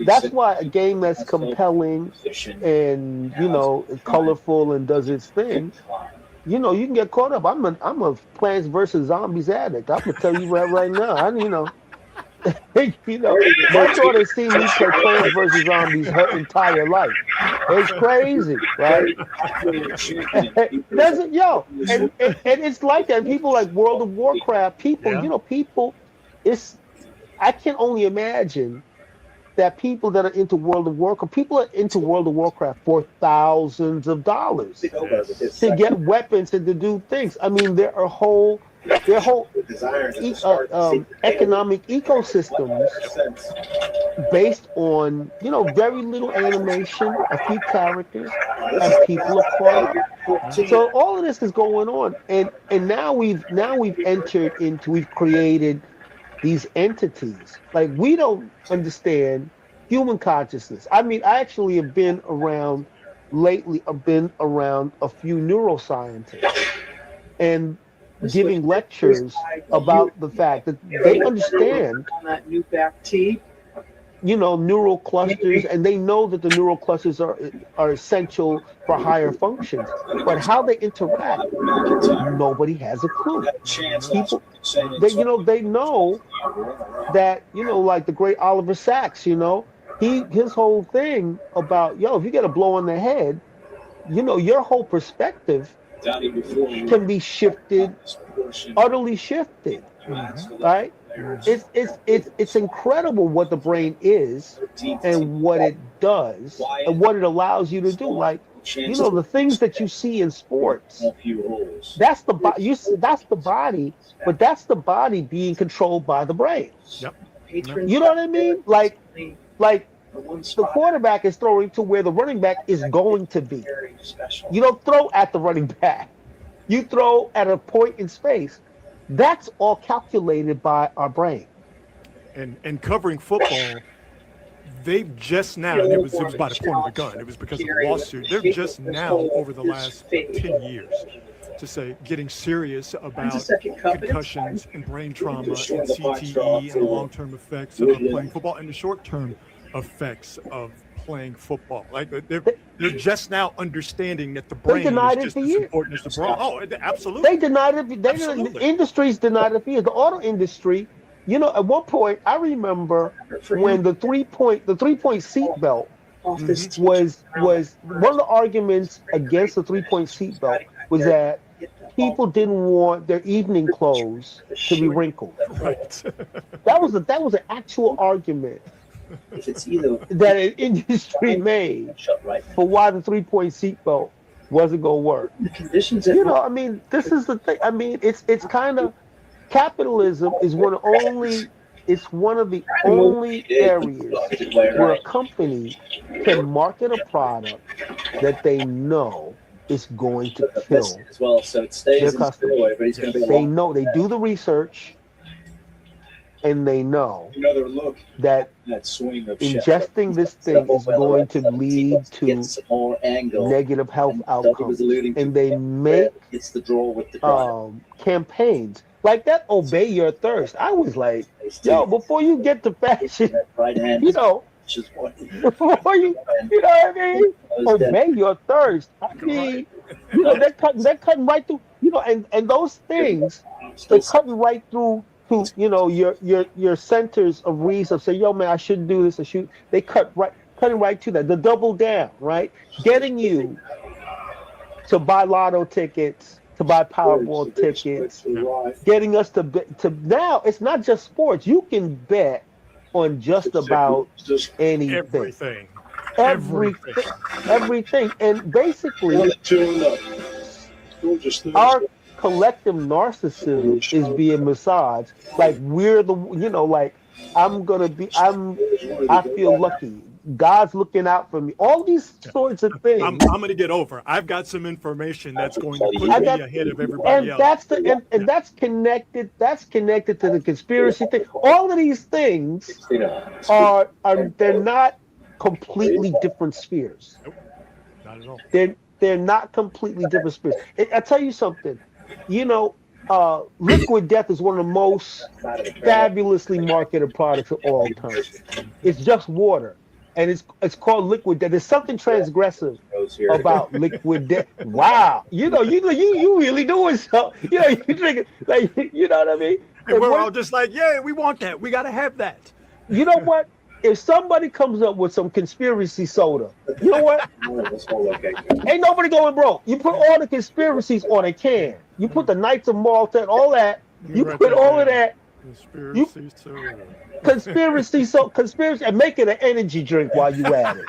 that's why a game that's compelling and colorful and does its thing, you can get caught up. I'm a Plants vs. Zombies addict. I'm gonna tell you right now. My daughter seen me play Plants vs. Zombies her entire life. It's crazy, right? And it's like that. People like World of Warcraft. People. I can only imagine that people that are into World of Warcraft, people are into World of Warcraft for thousands of dollars to get weapons and to do things. There are whole their whole The desire to start to see economic ecosystems sense. based on very little animation, a few characters, and people are caught up. So all of this is going on, and now we've entered into we've created these entities. Like we don't understand human consciousness. I mean, I actually have been around lately. I've been around a few neuroscientists and giving lectures about the fact that they understand on that new back tee. neural clusters, and they know that the neural clusters are essential for higher functions. But how they interact, nobody has a clue. People, they know that like the great Oliver Sacks, his whole thing about if you get a blow on the head, your whole perspective can be shifted, utterly shifted, right? It's incredible what the brain is and what it does and what it allows you to do. Like the things that you see in sports, that's the body. That's the body, but that's the body being controlled by the brain. Yep. You know what I mean? Like the quarterback is throwing to where the running back is going to be. You don't throw at the running back. You throw at a point in space. That's all calculated by our brain. And covering football, they've just now, and it was by the point of a gun. It was because of the lawsuit. They've just now, over the last 10 years, to say, getting serious about concussions and brain trauma and CTE and the long-term effects of playing football and the short-term effects of playing football. Like they're just now understanding that the brain is just as important as the brain. Oh, absolutely. They denied it. The industries denied it for years. The auto industry, at one point, I remember when the three-point seat belt was one of the arguments against the three-point seat belt was that people didn't want their evening clothes to be wrinkled. Right. That was an actual argument that an industry made for why the three-point seatbelt wasn't going to work. The conditions, this is the thing. I mean, it's kind of capitalism is one of the only areas where a company can market a product that they know is going to kill their customers. They know, they do the research. And they know that ingesting this thing is going to lead to negative health outcomes. And they make campaigns like that. Obey your thirst. I was like, before you get to fashion, before you know what I mean? Obey your thirst. I mean, they're cutting right through, and those things, they're cutting right through your centers of reason. Say, man, I shouldn't do this. They cutting right to that. The double down, right? Getting you to buy lotto tickets, to buy Powerball tickets, getting us to now. It's not just sports. You can bet on just about anything. Everything, and basically, our collective narcissism is being massaged. Like we're like I feel lucky. God's looking out for me. All these sorts of things. I'm going to get over. I've got some information that's going to put me ahead of everybody else. That's connected. That's connected to the conspiracy thing. All of these things are they're not completely different spheres. Nope, not at all. They're not completely different spheres. I tell you something. Liquid Death is one of the most fabulously marketed products of all time. It's just water, and it's called Liquid Death. There's something transgressive about Liquid Death. Wow, you really doing something. You drink it like you know what I mean. And we're all just like, yeah, we want that. We got to have that. You know what? If somebody comes up with some conspiracy soda, you know what? Ain't nobody going broke. You put all the conspiracies on a can. You put the Knights of Malta and all that. You put all of that. Conspiracy, and make it an energy drink while you at it.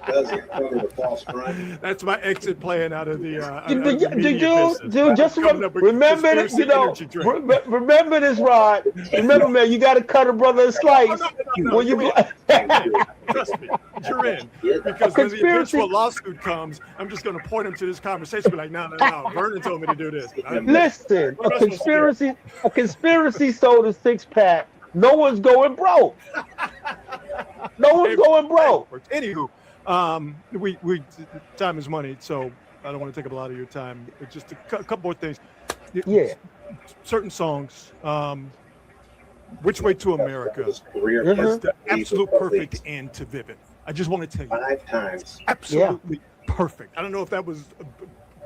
Does it cover the false front? That's my exit plan out of the Dude, just remember that, remember this, Rod. Remember, man, you got to cut a brother a slice. When you trust me, you're in. Because when the eventual lawsuit comes, I'm just going to point him to this conversation, be like, no, Vernon told me to do this. Listen, a conspiracy sold a 6-pack. No one's going broke. No one's going broke. Anywho, we time is money, so I don't want to take up a lot of your time. Just a couple more things. Yeah. Certain songs. Which Way to America is the absolute perfect end to Vivid. I just want to tell you. 5 times. Absolutely perfect. I don't know if that was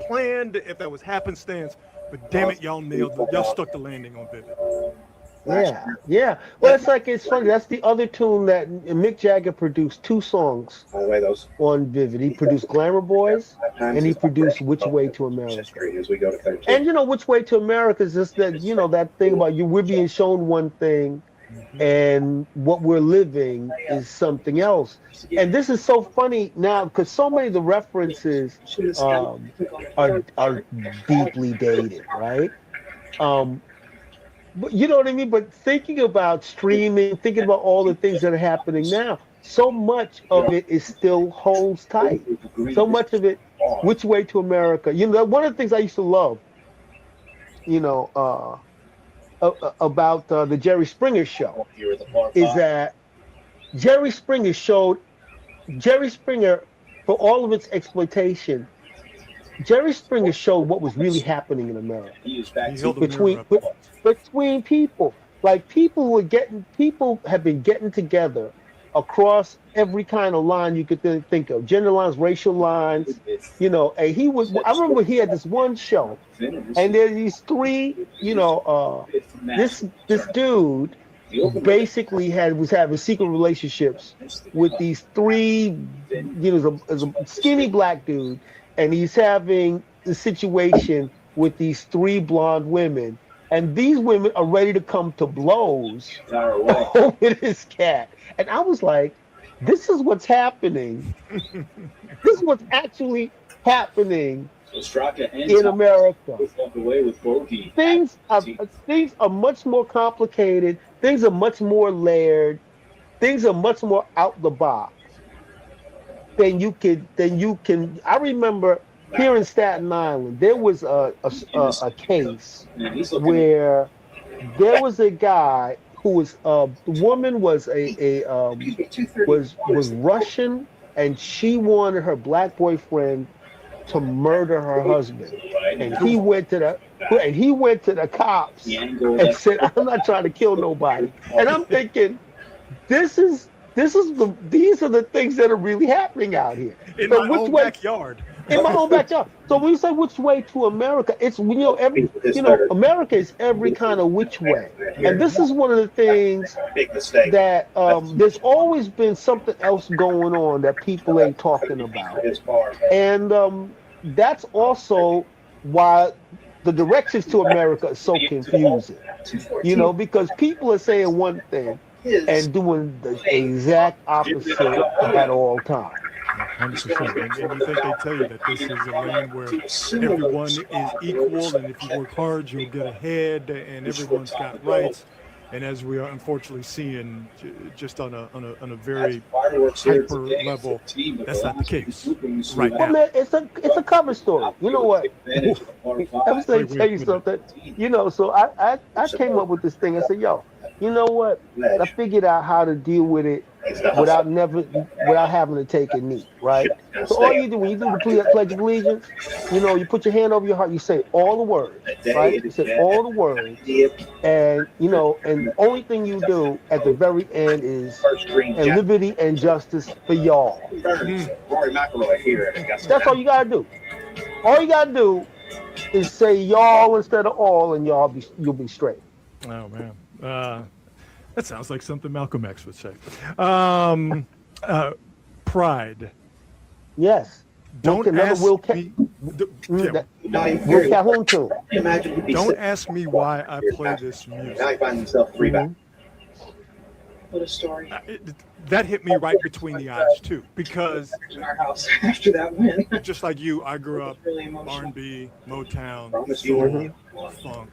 planned, if that was happenstance, but damn it, y'all nailed it. Y'all stuck the landing on Vivid. Yeah. Well, it's funny. That's the other tune that Mick Jagger produced 2 songs on Vivid. He produced Glamour Boys and he produced Which Way to America. And Which Way to America is just that, that thing about we're being shown one thing and what we're living is something else. And this is so funny now because so many of the references are deeply dated, right? But you know what I mean? But thinking about streaming, thinking about all the things that are happening now, so much of it is still holds tight. So much of it, Which Way to America. One of the things I used to love, about the Jerry Springer show is that Jerry Springer, for all of its exploitation, Jerry Springer showed what was really happening in America between people. Like people have been getting together across every kind of line you could think of, gender lines, racial lines. And I remember he had this one show, and there these 3. This dude basically was having secret relationships with these 3. As a skinny black dude. And he's having the situation with these 3 blonde women. And these women are ready to come to blows over this cat. And I was like, this is what's happening. This is what's actually happening in America. Things are much more complicated. Things are much more layered. Things are much more out the box. Then you can. I remember here in Staten Island, there was a case where there was a guy who was the woman was was Russian, and she wanted her black boyfriend to murder her husband, and he went to the cops and said, "I'm not trying to kill nobody." And I'm thinking, these are the things that are really happening out here. In my own backyard. In my own backyard. So when you say Which Way to America, it's America is every kind of which way. And this is one of the things that there's always been something else going on that people ain't talking about. And that's also why the directions to America is so confusing. Because people are saying one thing and doing the exact opposite at all times. 100%. And you think they tell you that this is a land where everyone is equal, and if you work hard, you'll get ahead, and everyone's got rights. And as we are unfortunately seeing, just on a very hyper level, that's not the case right now. Man, it's a cover story. You know what? I was going to tell you something. So I came up with this thing. I said, yo, you know what? I figured out how to deal with it without having to take a knee, right? So all you do when you do the Pledge of Allegiance, you put your hand over your heart, you say all the words, right? You say all the words, and and the only thing you do at the very end is and liberty and justice for y'all. That's all you gotta do. All you gotta do is say y'all instead of all, and you'll be straight. Oh man. That sounds like something Malcolm X would say. Pride. Yes. Don't ask me. Will Calhoun too. Don't ask me why I play this music. Now he finds himself 3 back. What a story. That hit me right between the eyes too, because In our house after that win. just like you, I grew up Really emotional. R&B, Motown, Promise you soul, won't. funk.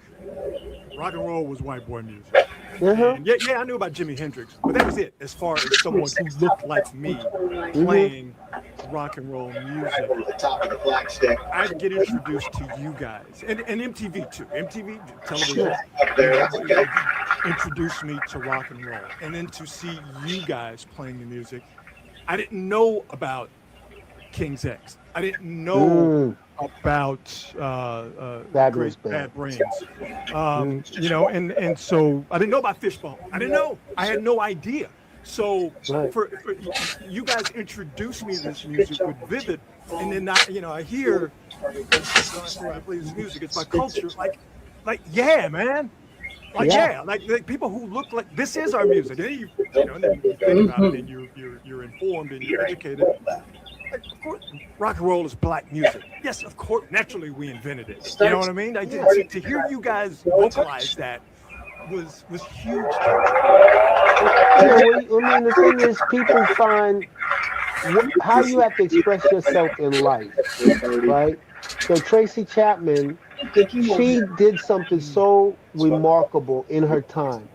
Rock and roll was white boy music. Uh-huh. And yeah, I knew about Jimi Hendrix, but that was it as far as someone who looked like me playing rock and roll music. Over the top of the flagstick. I'd get introduced to you guys, and MTV too. MTV television Up there, that's okay. introduced me to rock and roll, and then to see you guys playing the music. I didn't know about King's X. I didn't know about Fabulous Great Band. Bad Brains. You know, and so I didn't know about Fishbone. I didn't know. I had no idea. So Right. for you guys introduced me to this music with Vivid, and then I hear when I play this music, it's my culture. Like yeah, man. Like Yeah. like people who look like this is our music. And then and then you think about it, and you're informed and you're educated. Like, of course, rock and roll is black music. Yes, of course. Naturally, we invented it. You know what I mean? To hear you guys vocalize that was huge. I mean, the thing is, people find how you have to express yourself in life, right? So Tracy Chapman, she did something so remarkable in her time,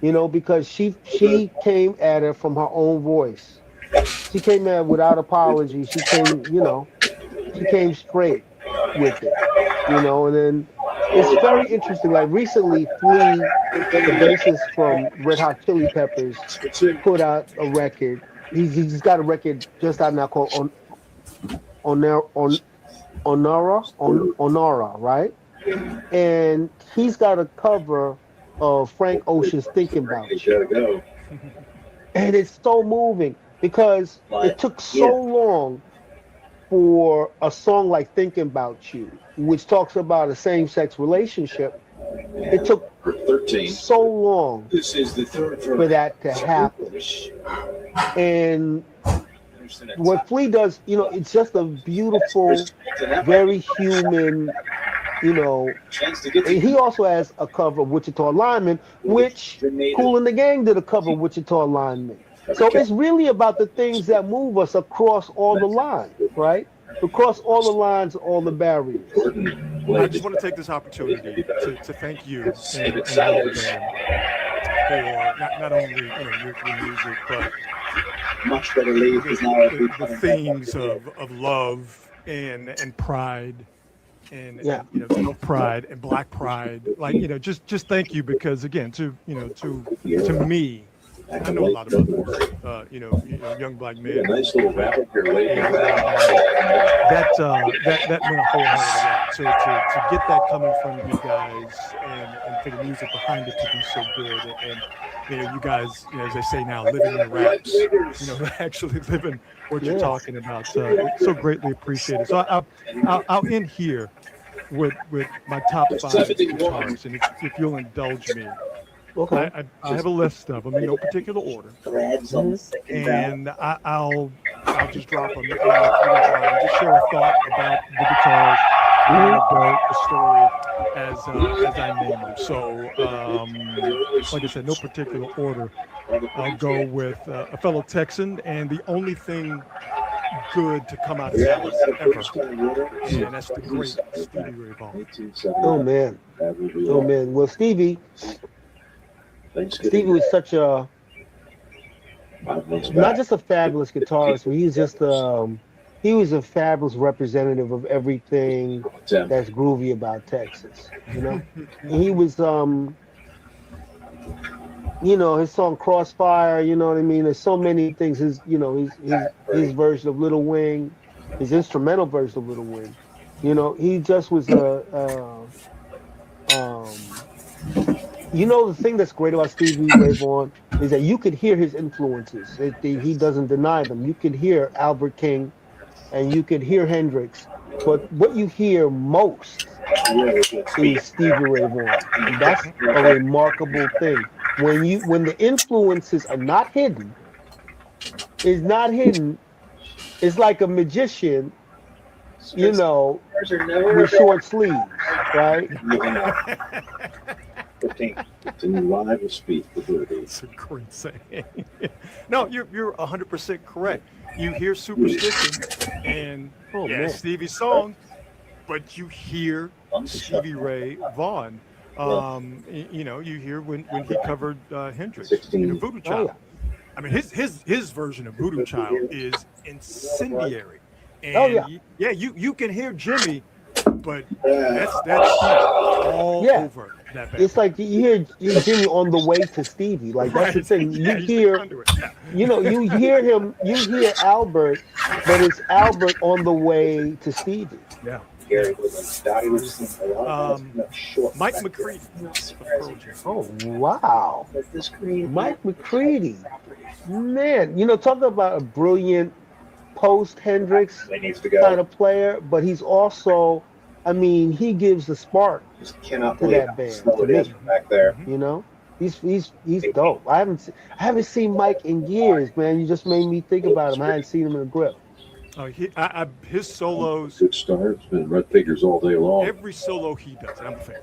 because she came at it from her own voice. She came at it without apology. She came, she came straight with it, and then it's very interesting. Like recently, Flea, the bassist from Red Hot Chili Peppers, put out a record. He's got a record just out now called Onara, right? And he's got a cover of Frank Ocean's "Thinking About You," and it's so moving because it took so long for a song like "Thinking About You," which talks about a same-sex relationship. It took 13. so long This is the third for that to happen. And what Flea does, it's just a beautiful, very human, Chance to get and he also has a cover of Wichita Lineman, which Kool and the Gang did a cover of Wichita Lineman. So it's really about the things that move us across all the lines, right? Across all the lines, all the barriers. I just want to take this opportunity to thank you and the band for not only your music, but much better leave the themes of love and pride and self-pride and black pride. Like just thank you, because again, to me, I know a lot about this, young black men. Nice little rabbit here, lady. That meant a whole hell of a lot. So to get that coming from you guys and for the music behind it to be so good, and you guys, as they say now, living the raps, actually living what you're talking about. It's so greatly appreciated. So I'll end here with my top 5 guitars, and if you'll indulge me. Okay. I have a list of them in no particular order, and I'll just drop them. And if you don't mind, just share a thought about the guitars, the story as I name them. So, like I said, no particular order. I'll go with a fellow Texan, and the only thing good to come out of Dallas ever, and that's the great Stevie Ray Vaughan. Oh man. Well, Stevie was such a not just a fabulous guitarist, but he was a fabulous representative of everything that's groovy about Texas. And he was his song Crossfire, you know what I mean? There's so many things. His version of Little Wing, his instrumental version of Little Wing. He just was the thing that's great about Stevie Ray Vaughan is that you could hear his influences. He doesn't deny them. You could hear Albert King, and you could hear Hendrix, but what you hear most is Stevie Ray Vaughan. And that's a remarkable thing. When the influences are not hidden, it's like a magician, with short sleeves, right? 15th. It's in live with speed. It's a great saying. No, you're 100% correct. You hear Superstition and man. Stevie's song, but you hear Stevie Ray Vaughan. You hear when he covered Hendrix, Voodoo Child. I mean, his version of Voodoo Child is incendiary. And you can hear Jimmy, but that's all over that band. It's like you hear Jimmy on the way to Stevie. Like that's the thing. You hear, you hear Albert, but it's Albert on the way to Stevie. Yeah. Mike McCready. Oh wow, Mike McCready, man. Talking about a brilliant post Hendrix kind of player, but he's also, I mean, he gives the spark to that band. To me. Back there. He's dope. I haven't seen Mike in years, man. You just made me think about him. I hadn't seen him in a grip. His solos. Good start. It's been red figures all day long. Every solo he does, and I'm a fan.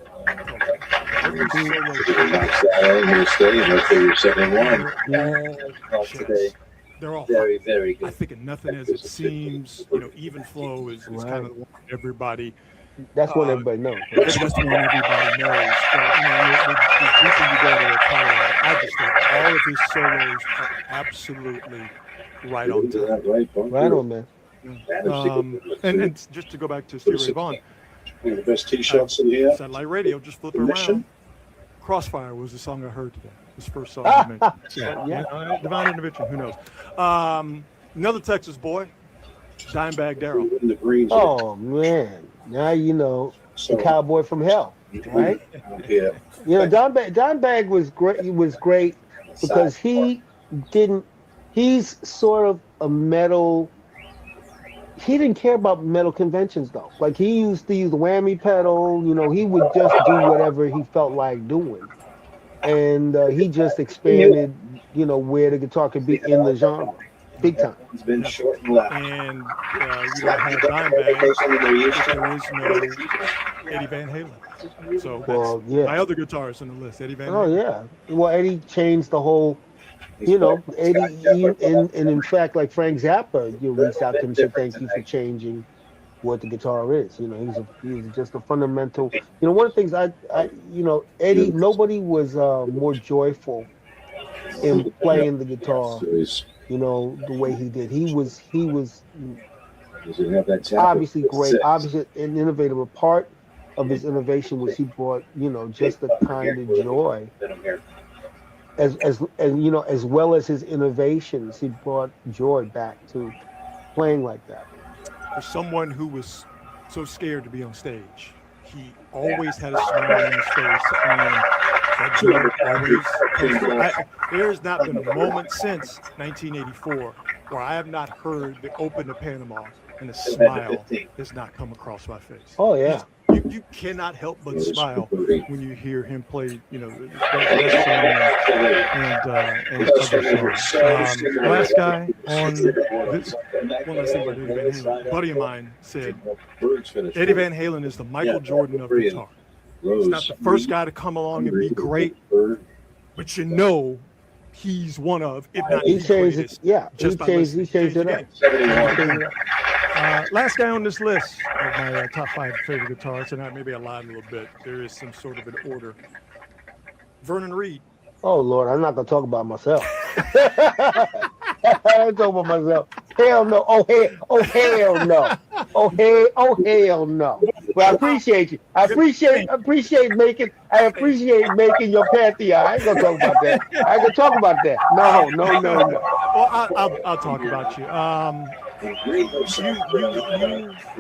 Every solo. Today. They're all very, very good. I think of Nothing As It Seems. Even Flow is kind of everybody. That's what everybody knows. That's what everybody knows. The deeper you go to the catalog, I just think all of his solos are absolutely right on time. Right on, man. And just to go back to Stevie Ray Vaughan, one of the best T-shirts in here. Satellite radio, just flip it around. Crossfire was the song I heard today. His first song I mentioned. Divine Intervention, who knows? Another Texas boy, Dimebag Darrell. Oh man, now you know the cowboy from hell, right? Yeah. Dimebag was great. He was great because he's sort of a metal. He didn't care about metal conventions though. Like he used to use the whammy pedal. He would just do whatever he felt like doing, and he just expanded. Where the guitar could be in the genre, big time. It's been short and loud. And you don't have Dimebag. There is no Eddie Van Halen. So my other guitarist on the list, Eddie Van Halen. Oh yeah. Well, Eddie changed the whole. Eddie, and in fact, like Frank Zappa, you reached out to him and said, "Thank you for changing what the guitar is." He's just a fundamental. One of the things Eddie, nobody was more joyful in playing the guitar. The way he did. He was obviously great, obviously an innovative. A part of his innovation was he brought, just the kind of joy. As well as his innovations, he brought joy back to playing like that. For someone who was so scared to be on stage, he always had a smile on his face, and that joy always comes through. There's not been a moment since 1984 where I have not heard the Open to Panama and the smile has not come across my face. Oh yeah. You cannot help but smile when you hear him play, that song and other songs. Last guy on this, one last thing about Eddie Van Halen. A buddy of mine said, Eddie Van Halen is the Michael Jordan of guitar. He's not the first guy to come along and be great, but he's one of, if not the greatest. Yeah, he changed it up. Last guy on this list of my top 5 favorite guitarists, and maybe I lied a little bit. There is some sort of an order. Vernon Reid. Oh Lord, I'm not gonna talk about myself. I ain't talking about myself. Hell no. Oh hell no. Oh hell no. But I appreciate you. I appreciate making your pantheon. I ain't gonna talk about that. I ain't gonna talk about that. No. Well, I'll talk about you. You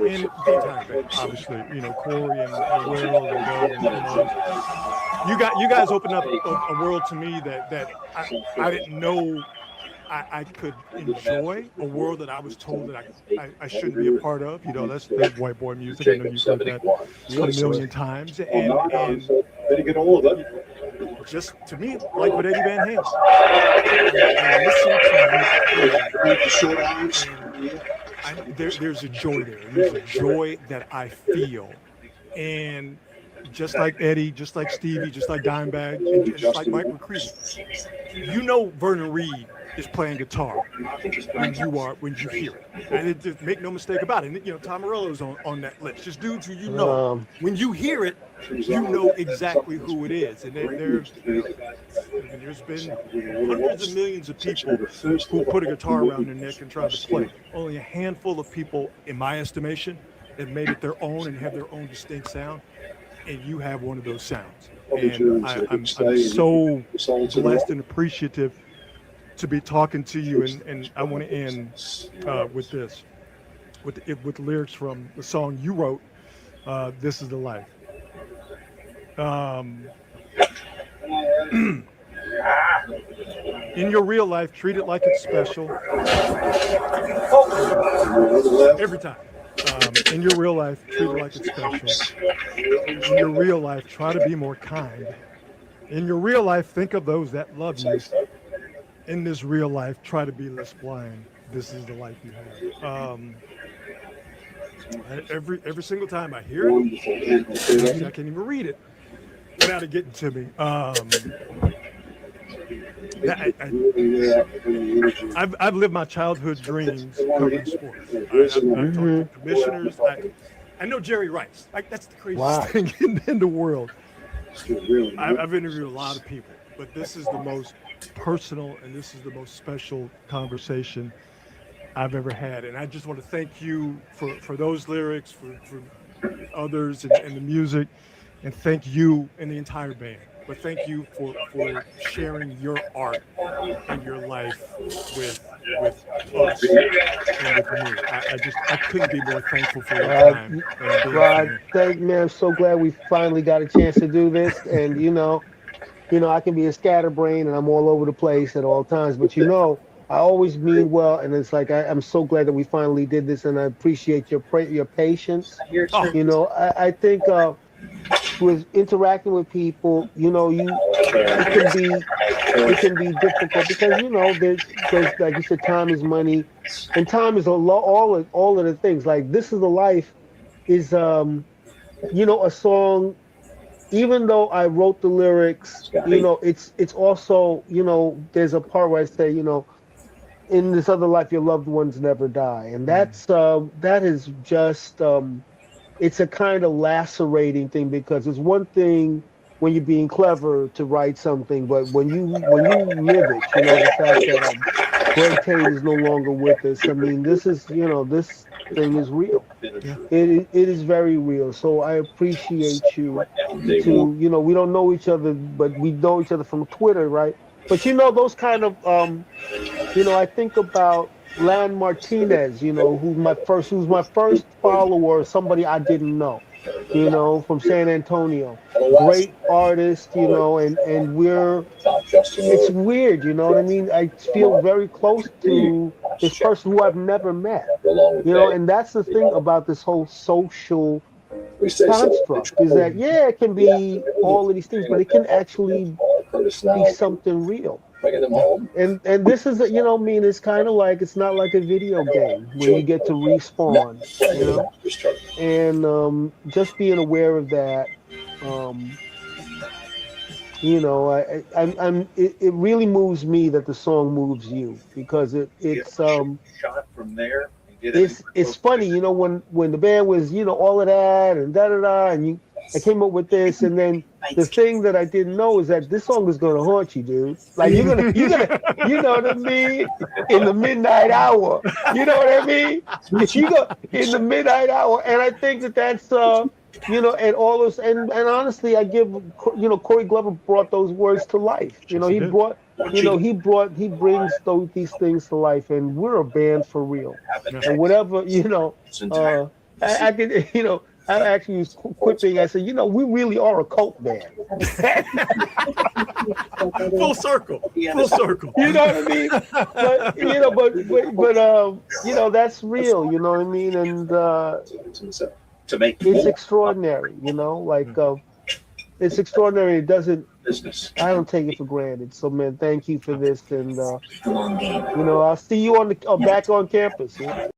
in daytime band, obviously, Corey and Will and Doug. You guys opened up a world to me that I didn't know I could enjoy, a world that I was told that I shouldn't be a part of. That's white boy music. I know you've heard that a million times. And just to me, like with Eddie Van Halen. There's a joy there. There's a joy that I feel. And just like Eddie, just like Stevie, just like Dimebag, and just like Mike McCready. You know Vernon Reid is playing guitar when you hear it. And just make no mistake about it. And, you know, Tom Morello's on that list. Just dudes who you know. When you hear it, you know exactly who it is. And there's been hundreds of millions of people who put a guitar around their neck and tried to play. Only a handful of people, in my estimation, have made it their own and have their own distinct sound. And you have one of those sounds. And I'm so blessed and appreciative to be talking to you. And I want to end with this, with the lyrics from the song you wrote, This Is the Life. In your real life, treat it like it's special. Every time. In your real life, treat it like it's special. In your real life, try to be more kind. In your real life, think of those that love you. In this real life, try to be less blind. This is the life you have. Every single time I hear it, I can't even read it without it getting to me. I've lived my childhood dreams covering sports. I've talked to commissioners. I know Jerry Rice. That's the craziest thing in the world. I've interviewed a lot of people, but this is the most personal and this is the most special conversation I've ever had. And I just want to thank you for those lyrics, for others and the music, and thank you and the entire band. But thank you for sharing your art and your life with us and with me. I couldn't be more thankful for your time. Rod, man, I'm so glad we finally got a chance to do this. And you know, I can be a scatterbrain and I'm all over the place at all times. But I always mean well, and it's like I'm so glad that we finally did this, and I appreciate your patience. I think. With interacting with people, it can be difficult because there's like you said, time is money, and time is all of the things. Like This Is the Life is a song. Even though I wrote the lyrics, it's also there's a part where I say in this other life your loved ones never die, and that is just. It's a kind of lacerating thing because it's one thing when you're being clever to write something, but when you live it, the fact that Greg Tate is no longer with us. I mean, this is this thing is real. Yeah. It is very real. So I appreciate you. We don't know each other, but we know each other from Twitter, right? But those kind of I think about Lan Martinez, who's my first follower, somebody I didn't know, from San Antonio. Great artist, and it's weird, you know what I mean? I feel very close to this person who I've never met, and that's the thing about this whole social construct is that, it can be all of these things, but it can actually be something real. And this is it's kind of like, it's not like a video game where you get to respawn, and just being aware of that, it really moves me that the song moves you because it's shot from there. It's funny, when the band was all of that and and I came up with this, and then the thing that I didn't know is that this song is gonna haunt you, dude. Like you're gonna, you know what I mean? In the midnight hour, you know what I mean? You go in the midnight hour, and I think that's and all those, and honestly, I give Corey Glover brought those words to life. He brought. He brings these things to life, and we're a band for real. And whatever, I could, I actually was quipping. I said, we really are a cult band. Full circle. You know what I mean? But that's real. You know what I mean? And it's extraordinary. It's extraordinary. It doesn't. I don't take it for granted. So, man, thank you for this, and I'll see you back on campus. Yeah?